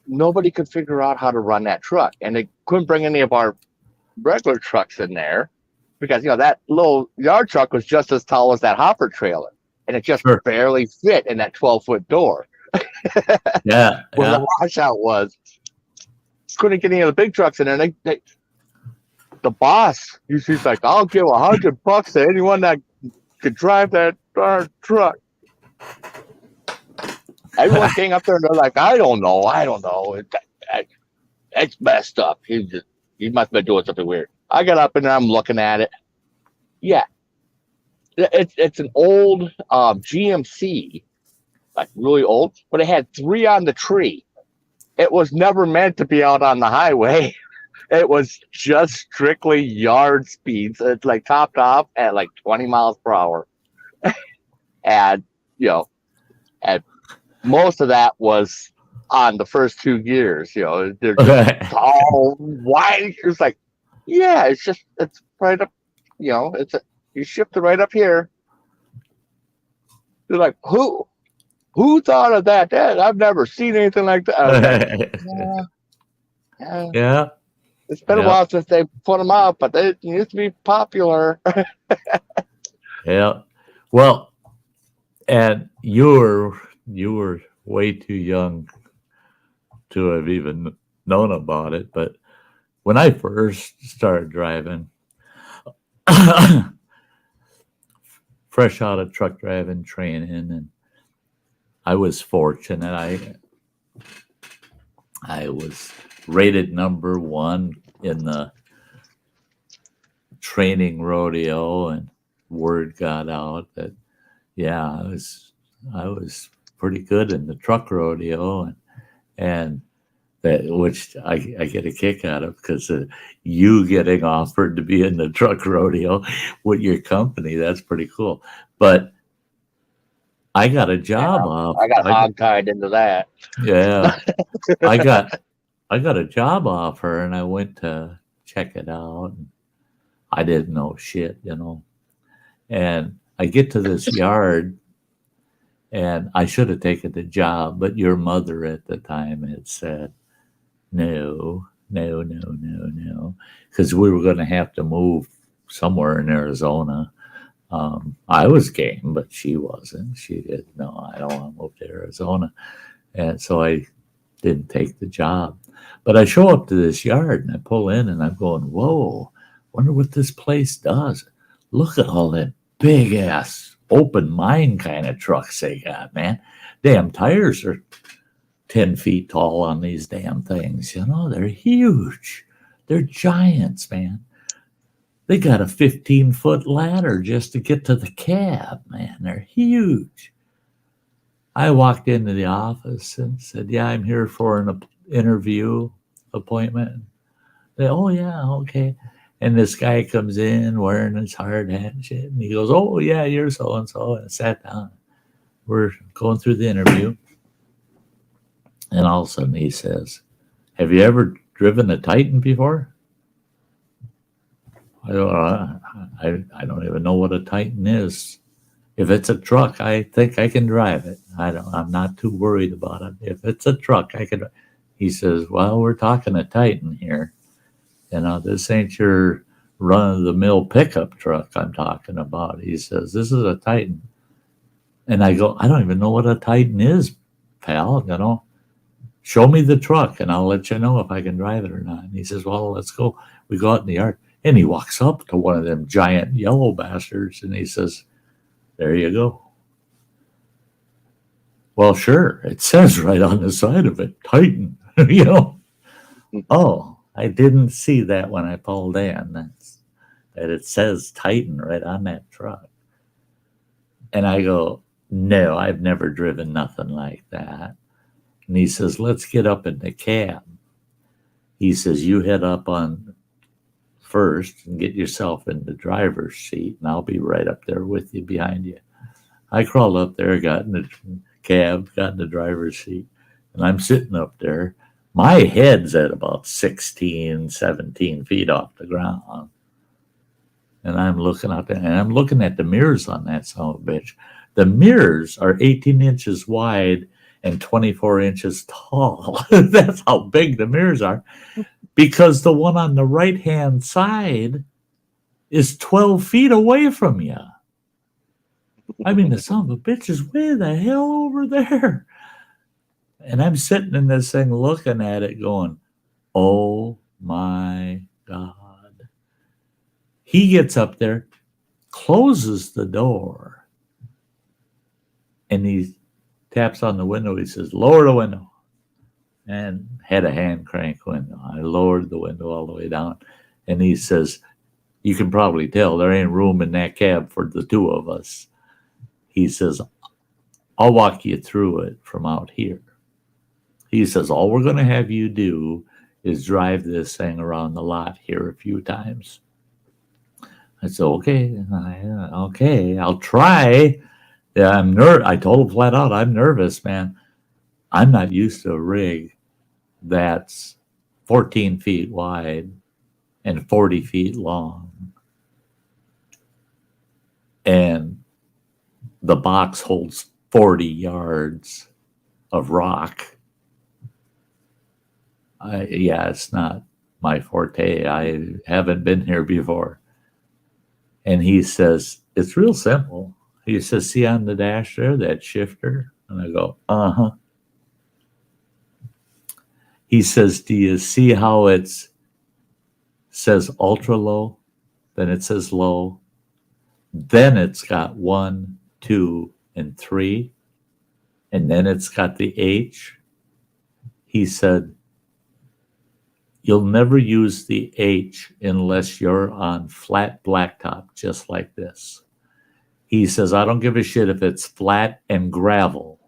Nobody could figure out how to run that truck, and they couldn't bring any of our regular trucks in there because, you know, that little yard truck was just as tall as that hopper trailer, and it just barely fit in that 12-foot door. Yeah. Where the washout was. Couldn't get any of the big trucks in there. And the boss, he's like, I'll give $100 to anyone that could drive that truck. Everyone came up there and they're like, I don't know. It's messed up. He must have been doing something weird. I got up and I'm looking at it. Yeah. It's an old GMC, like really old, but it had 3 on the tree. It was never meant to be out on the highway. It was just strictly yard speeds. It's like topped off at like 20 miles per hour. And, you know, and most of that was on the first 2 gears. You know, they're just tall, wide. It's like, yeah, it's right up, you know, you shift it right up here. They're like, who? Who thought of that? I've never seen anything like that. I was like, yeah. Yeah. It's been a Yeah. while since they put them out, but they used to be popular. Yeah. Well, and you were way too young to have even known about it. But when I first started driving, fresh out of truck driving training, and I was fortunate. I was rated number 1 in the training rodeo, and word got out that I was pretty good in the truck rodeo, and that, which I get a kick out of, because you getting offered to be in the truck rodeo with your company, that's pretty cool. But I got a job off. I got hog-tied into that. Yeah. I got a job offer, and I went to check it out. And I didn't know shit, And I get to this yard, and I should have taken the job, but your mother at the time had said, no, because we were going to have to move somewhere in Arizona. I was game, but she wasn't. She did, no, I don't want to move to Arizona. And so I didn't take the job. But I show up to this yard, and I pull in, and I'm going, whoa, wonder what this place does. Look at all that big ass open mine kind of trucks they got, man. Damn tires are 10 feet tall on these damn things. They're huge. They're giants, man. They got a 15-foot ladder just to get to the cab, man. They're huge. I walked into the office and said, yeah, I'm here for an interview appointment. They, oh, yeah, okay. And this guy comes in wearing his hard hat and shit. And he goes, oh, yeah, you're so-and-so. And I sat down. We're going through the interview. And all of a sudden he says, have you ever driven a Titan before? I don't even know what a Titan is. If it's a truck, I think I can drive it. I'm not too worried about it. If it's a truck, I can. He says, well, we're talking a Titan here. This ain't your run-of-the-mill pickup truck I'm talking about. He says, this is a Titan. And I go, I don't even know what a Titan is, pal. Show me the truck, and I'll let you know if I can drive it or not. And he says, well, let's go. We go out in the yard. And he walks up to one of them giant yellow bastards, and he says, there you go. Well, sure. It says right on the side of it, Titan. Oh, I didn't see that when I pulled in. That it says Titan right on that truck. And I go, no, I've never driven nothing like that. And he says, let's get up in the cab. He says, you head up on first and get yourself in the driver's seat, and I'll be right up there with you, behind you. I crawled up there, got in the cab, got in the driver's seat, and I'm sitting up there. My head's at about 16, 17 feet off the ground. And I'm looking out there, and I'm looking at the mirrors on that son of a bitch. The mirrors are 18 inches wide and 24 inches tall. That's how big the mirrors are. Because the one on the right-hand side is 12 feet away from you. I mean, the son of a bitch is way the hell over there. And I'm sitting in this thing looking at it going, oh my God. He gets up there, closes the door, and he taps on the window. He says, lower the window. And had a hand crank window. I lowered the window all the way down. And he says, you can probably tell there ain't room in that cab for the two of us. He says, I'll walk you through it from out here. He says, all we're going to have you do is drive this thing around the lot here a few times. I said, okay, I'll try. Yeah, I told him flat out, I'm nervous, man. I'm not used to a rig that's 14 feet wide and 40 feet long. And the box holds 40 yards of rock. It's not my forte. I haven't been here before. And he says, it's real simple. He says, see on the dash there, that shifter? And I go, uh-huh. He says, do you see how it says ultra low? Then it says low. Then it's got 1, 2, and 3. And then it's got the H. He said, you'll never use the H unless you're on flat blacktop, just like this. He says, I don't give a shit if it's flat and gravel.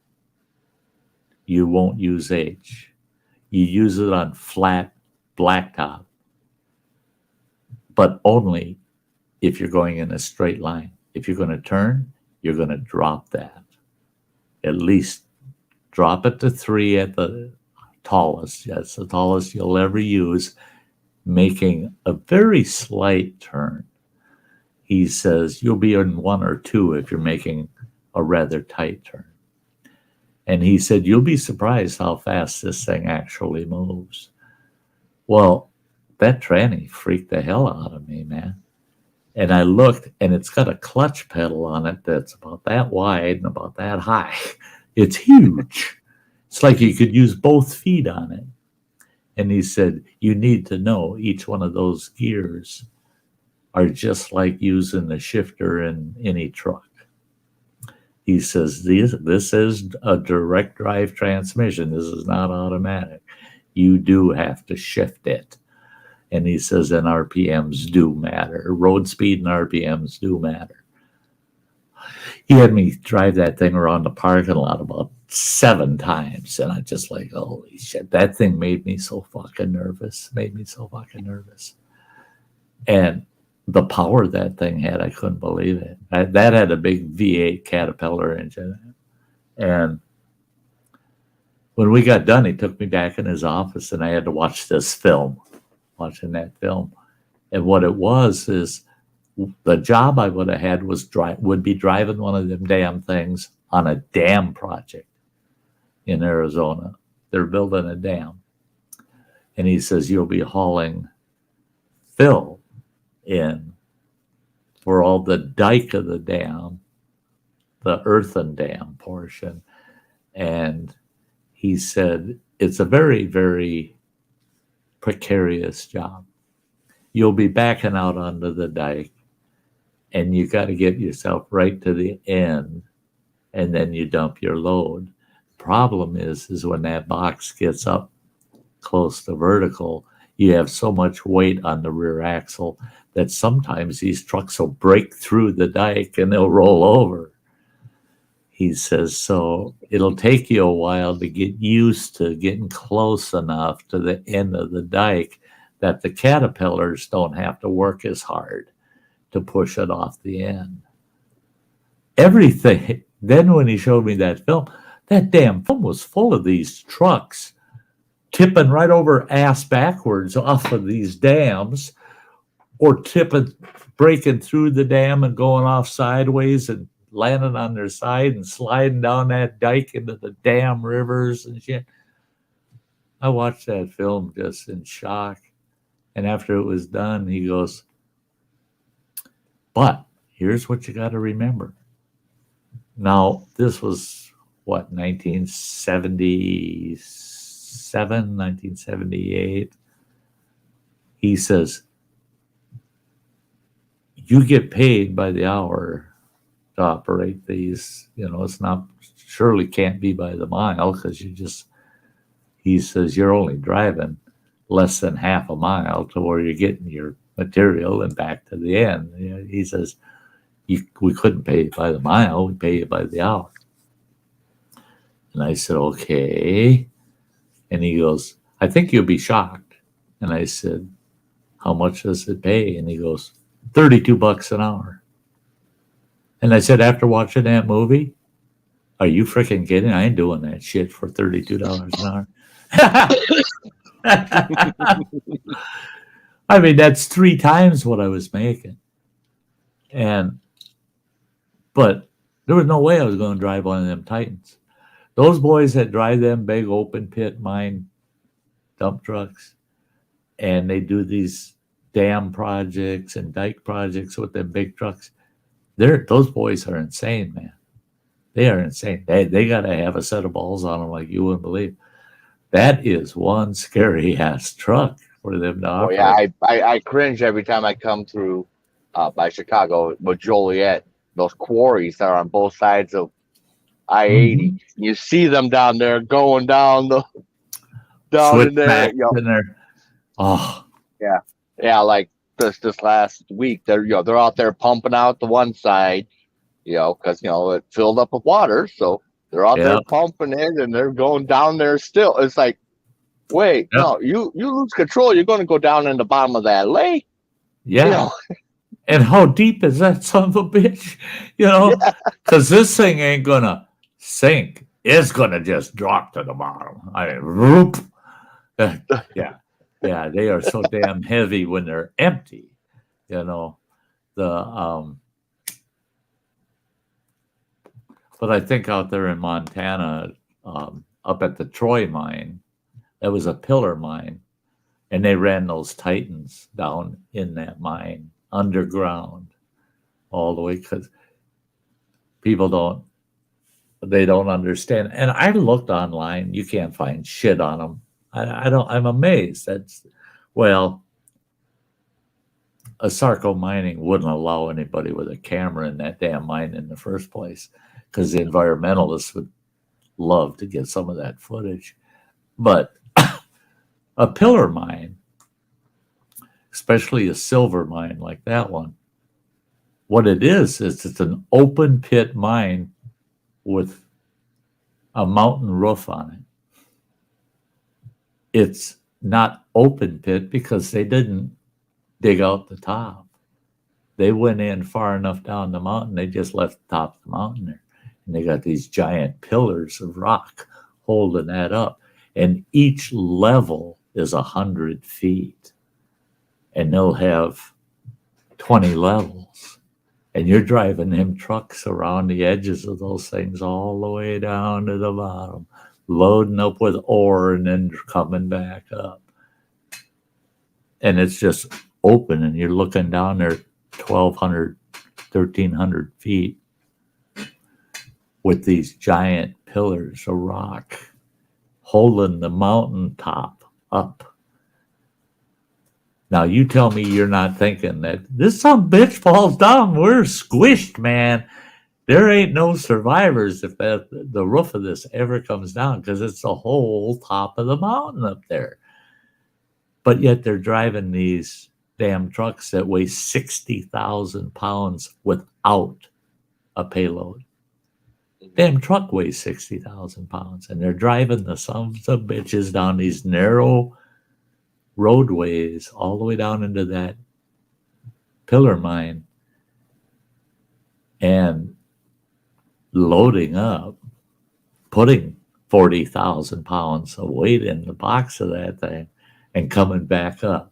You won't use H. You use it on flat blacktop, but only if you're going in a straight line. If you're going to turn, you're going to drop that. At least drop it to 3 at the tallest. That's the tallest you'll ever use, making a very slight turn. He says you'll be in 1 or 2 if you're making a rather tight turn. And he said, you'll be surprised how fast this thing actually moves. Well, that tranny freaked the hell out of me, man. And I looked, and it's got a clutch pedal on it that's about that wide and about that high. It's huge. It's like you could use both feet on it. And he said, you need to know each one of those gears are just like using the shifter in any truck. He says, this is a direct drive transmission. This is not automatic. You do have to shift it. And he says, and RPMs do matter. Road speed and RPMs do matter. He had me drive that thing around the parking lot about 7 times. And I just like, holy shit, that thing made me so fucking nervous. And the power that thing had, I couldn't believe it. That had a big V8 Caterpillar engine. And when we got done, he took me back in his office, and I had to watch that film. And what it was is the job I would have had would be driving one of them damn things on a dam project in Arizona. They're building a dam. And he says, you'll be hauling fill in for all the dike of the dam, the earthen dam portion. And he said, it's a very, very precarious job. You'll be backing out onto the dike, and you got to get yourself right to the end, and then you dump your load. Problem is when that box gets up close to vertical, you have so much weight on the rear axle that sometimes these trucks will break through the dike and they'll roll over. He says, so it'll take you a while to get used to getting close enough to the end of the dike that the caterpillars don't have to work as hard to push it off the end. Everything. Then when he showed me that film, that damn film was full of these trucks tipping right over ass backwards off of these dams, or breaking through the dam and going off sideways and landing on their side and sliding down that dike into the damn rivers and shit. I watched that film just in shock. And after it was done, he goes, but here's what you got to remember. Now, this was, 1977, 1978. He says, you get paid by the hour to operate these. It's not, surely can't be by the mile, because he says, you're only driving less than half a mile to where you're getting your material and back to the end. He says, we couldn't pay you by the mile, we pay you by the hour. And I said, okay. And he goes, I think you'll be shocked. And I said, how much does it pay? And he goes, $32 an hour. And I said, after watching that movie, are you freaking kidding? I ain't doing that shit for $32 an hour. I mean, that's 3 times what I was making. But There was no way I was going to drive one of them Titans. Those boys that drive them big open pit mine dump trucks, and they do these dam projects and dike projects with them big trucks. Those boys are insane, man. They are insane. They got to have a set of balls on them like you wouldn't believe. That is one scary ass truck for them to Oh operate. yeah, I cringe every time I come through by Chicago with Joliet. Those quarries that are on both sides of I-80. Mm-hmm. You see them down there going down Switch in there. back You know, in there. Oh, yeah, like this last week, they're out there pumping out the one side, because it filled up with water, so they're out there Yep. pumping it, and they're going down there still. It's like, wait, Yep. no, you lose control, you're going to go down in the bottom of that lake. yeah. And how deep is that son of a bitch? Because this thing ain't gonna sink. It's gonna just drop to the bottom. I mean, whoop. Yeah. They are so damn heavy when they're empty. But I think out there in Montana, up at the Troy mine, that was a pillar mine, and they ran those Titans down in that mine underground all the way because people don't understand. And I looked online, you can't find shit on them. I'm amazed. Asarco Mining wouldn't allow anybody with a camera in that damn mine in the first place because the environmentalists would love to get some of that footage. But a pillar mine, especially a silver mine like that one, what it is it's an open pit mine with a mountain roof on it. It's not open pit because they didn't dig out the top. They went in far enough down the mountain, they just left the top of the mountain there. And they got these giant pillars of rock holding that up. And each level is 100 feet. And they'll have 20 levels. And you're driving them trucks around the edges of those things all the way down to the bottom, loading up with ore and then coming back up. And it's just open, and you're looking down there 1,200, 1,300 feet with these giant pillars of rock holding the mountaintop up. Now, you tell me you're not thinking that this some bitch falls down, we're squished, man. There ain't no survivors if the roof of this ever comes down because it's the whole top of the mountain up there. But yet they're driving these damn trucks that weigh 60,000 pounds without a payload. Damn truck weighs 60,000 pounds, and they're driving the sons of bitches down these narrow roadways all the way down into that pillar mine and loading up, putting 40,000 pounds of weight in the box of that thing and coming back up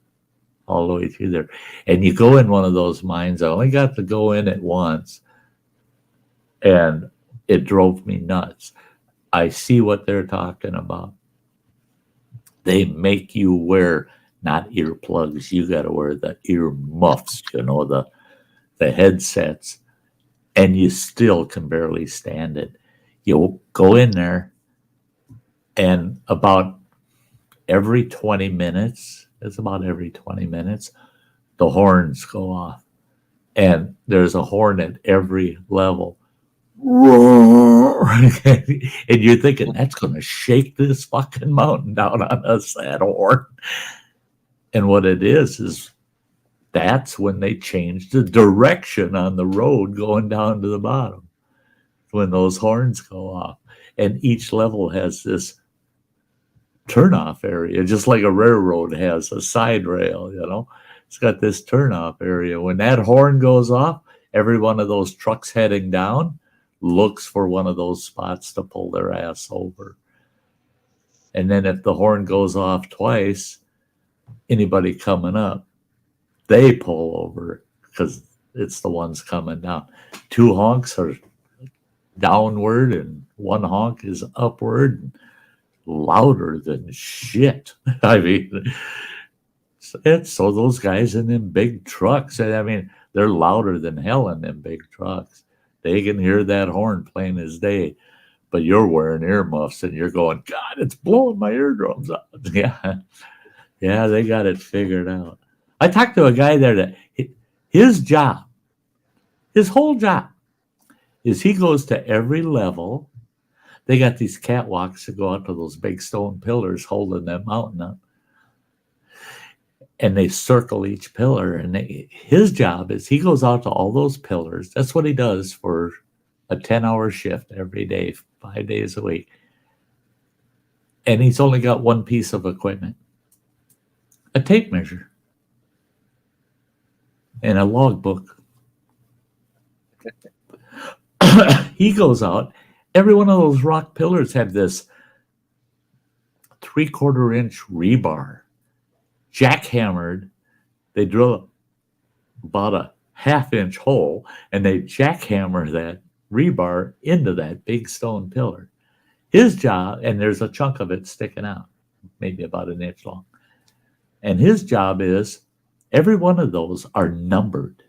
all the way through there. And you go in one of those mines, I only got to go in it once, and it drove me nuts. I see what they're talking about. They make you wear not earplugs. You got to wear the ear muffs, the headsets, and you still can barely stand it. You go in there, and about every 20 minutes, the horns go off. And there's a horn at every level. Roar! And you're thinking, that's going to shake this fucking mountain down on us, that horn. And what it is that's when they change the direction on the road going down to the bottom, when those horns go off. And each level has this turnoff area, just like a railroad has a side rail, It's got this turnoff area. When that horn goes off, every one of those trucks heading down looks for one of those spots to pull their ass over. And then if the horn goes off twice, anybody coming up, they pull over because it's the ones coming down. Two honks are downward and one honk is upward, and louder than shit. I mean, so those guys in them big trucks, I mean, they're louder than hell in them big trucks. They can hear that horn plain as day, but you're wearing earmuffs and you're going, God, it's blowing my eardrums out. Yeah. Yeah, they got it figured out. I talked to a guy there that his job, his whole job, is he goes to every level. They got these catwalks that go out to those big stone pillars holding that mountain up. And they circle each pillar. And his job is he goes out to all those pillars. That's what he does for a 10-hour shift every day, 5 days a week. And he's only got one piece of equipment, a tape measure and a logbook. He goes out. Every one of those rock pillars have this 3/4 inch rebar, jackhammered. They drill about a 1/2 inch hole and they jackhammer that rebar into that big stone pillar. His job, and there's a chunk of it sticking out, maybe about 1 inch long. And his job is every one of those are numbered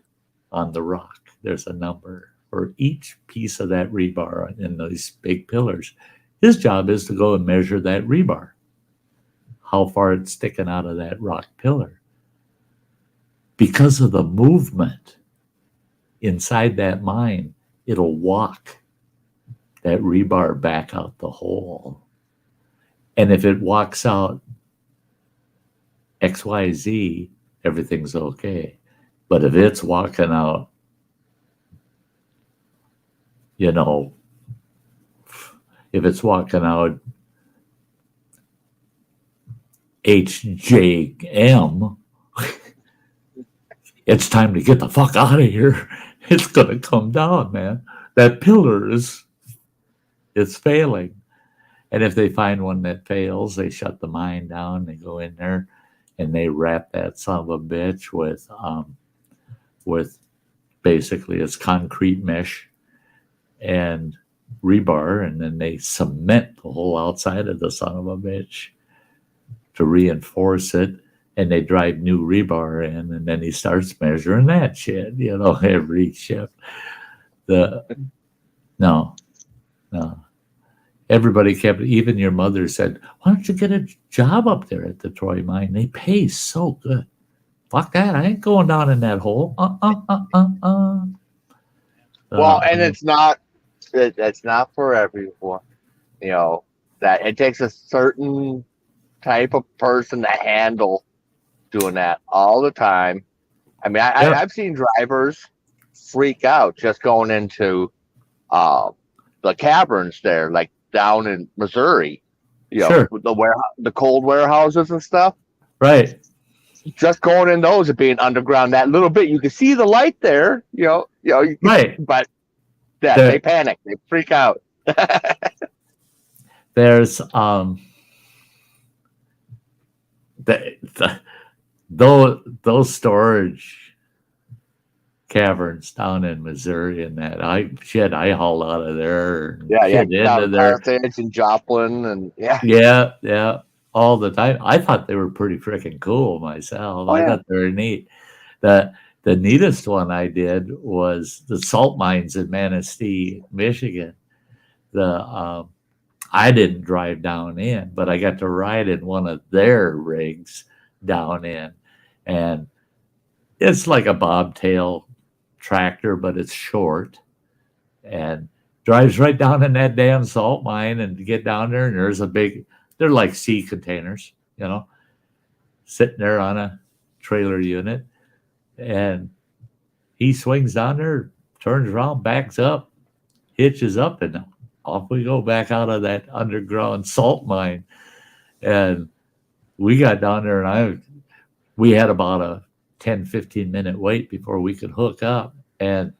on the rock. There's a number for each piece of that rebar in these big pillars. His job is to go and measure that rebar, how far it's sticking out of that rock pillar. Because of the movement inside that mine, it'll walk that rebar back out the hole. And if it walks out XYZ, everything's okay. But if it's walking out, you know, if it's walking out HJM, it's time to get the fuck out of here. It's going to come down, man. That pillar it's failing. And if they find one that fails, they shut the mine down. They go in there and they wrap that son of a bitch with basically it's concrete mesh and rebar, and then they cement the whole outside of the son of a bitch to reinforce it. And they drive new rebar in, and then he starts measuring that shit, you know, every shift. No. Everybody kept, even your mother said, why don't you get a job up there at the Troy mine? They pay so good. Fuck that. I ain't going down in that hole. Well, and it's not for everyone. You know, that it takes a certain type of person to handle doing that all the time. I mean, I've seen drivers freak out just going into the caverns there, like down in Missouri, you know, sure. the cold warehouses and stuff. Right. Just going in those and being underground that little bit, you can see the light there, right. But they panic, they freak out. There's those storage caverns down in Missouri and that I hauled out of there. Into there in Joplin and yeah, all the time. I thought they were pretty freaking cool myself. I thought they were neat. The neatest one I did was the salt mines in Manistee, Michigan. I didn't drive down in, but I got to ride in one of their rigs down in, and it's like a bobtail tractor, but it's short and drives right down in that damn salt mine. And to get down there, and they're like sea containers, you know, sitting there on a trailer unit. And he swings down there, turns around, backs up, hitches up, and off we go back out of that underground salt mine. And we got down there, and we had about a 10-15 minute wait before we could hook up. And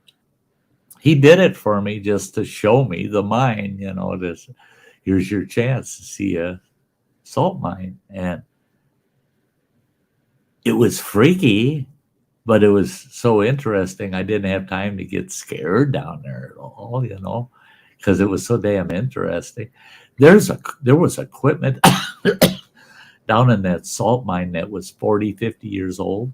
he did it for me just to show me the mine, you know, here's your chance to see a salt mine. And it was freaky, but it was so interesting. I didn't have time to get scared down there at all, you know, because it was so damn interesting. There was equipment down in that salt mine that was 40, 50 years old,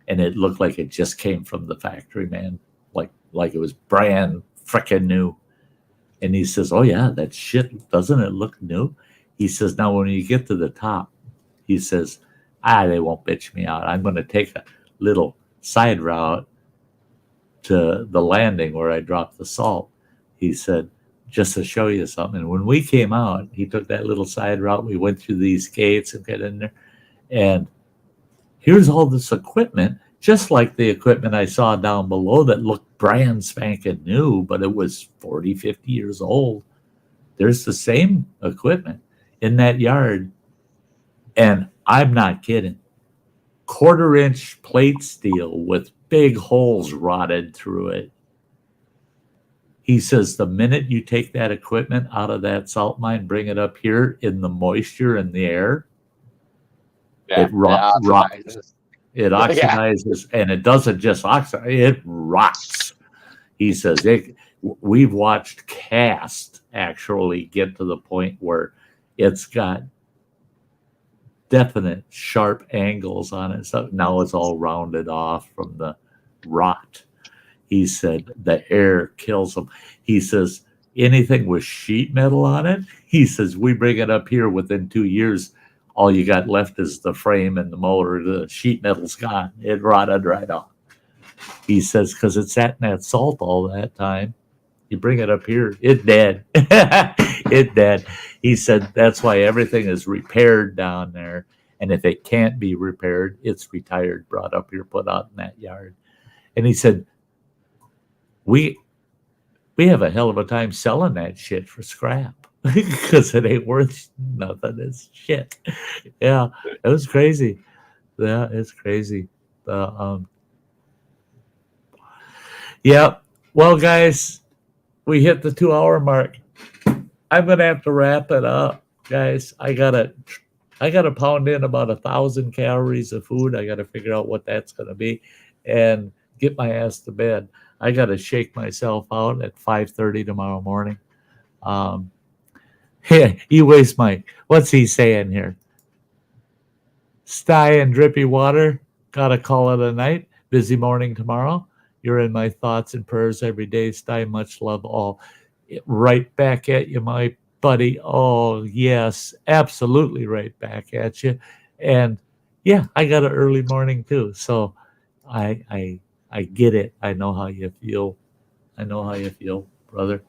and it looked like it just came from the factory, man. Like it was brand frickin' new. And he says, "Oh yeah, that shit, doesn't it look new?" He says, "Now when you get to the top," he says, they won't bitch me out. I'm going to take a little side route to the landing where I dropped the salt." He said, "Just to show you something." And when we came out, he took that little side route. We went through these gates and got in there. And here's all this equipment, just like the equipment I saw down below that looked brand spanking new, but it was 40, 50 years old. There's the same equipment in that yard. And I'm not kidding. 1/4-inch plate steel with big holes rotted through it. He says the minute you take that equipment out of that salt mine, bring it up here in the moisture in the air, it rots. It oxidizes, and it doesn't just oxidize, it rots. He says we've watched cast actually get to the point where it's got definite sharp angles on it. So now it's all rounded off from the rot. He said the air kills them. He says anything with sheet metal on it, he says we bring it up here within 2 years, all you got left is the frame and the motor. The sheet metal's gone. It rotted right off. He says because it sat in that salt all that time. You bring it up here, it dead. It dead. He said that's why everything is repaired down there. And if it can't be repaired, it's retired, brought up here, put out in that yard. And he said, we have a hell of a time selling that shit for scrap because it ain't worth nothing. It's shit. Yeah, it was crazy. Yeah, it's crazy. Yeah. Well, guys, we hit the 2-hour mark. I'm gonna have to wrap it up, guys. I gotta pound in about 1,000 calories of food. I gotta figure out what that's gonna be, and get my ass to bed. I gotta shake myself out at 5:30 tomorrow morning. Hey, you waste my. What's he saying here? Sty and drippy water. Gotta call it a night. Busy morning tomorrow. You're in my thoughts and prayers every day, Sty. Much love all. Right back at you, my buddy. Oh, yes, absolutely right back at you. And yeah, I got an early morning too. So I get it. I know how you feel. I know how you feel, brother.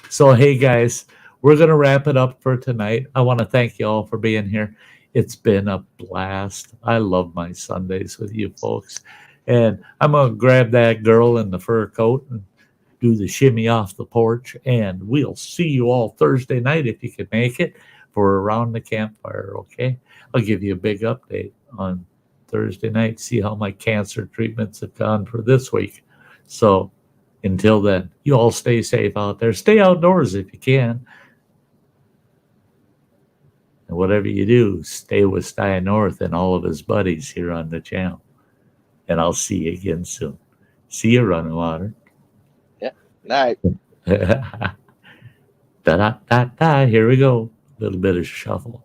So, hey, guys, we're going to wrap it up for tonight. I want to thank you all for being here. It's been a blast. I love my Sundays with you folks. And I'm going to grab that girl in the fur coat and do the shimmy off the porch. And we'll see you all Thursday night if you can make it for Around the Campfire, okay? I'll give you a big update on Thursday night, see how my cancer treatments have gone for this week. So until then, you all stay safe out there. Stay outdoors if you can. And whatever you do, stay with Sty North and all of his buddies here on the channel. And I'll see you again soon. See you, Running Water. Yeah. Night. Da-da-da-da. Here we go. A little bit of shuffle.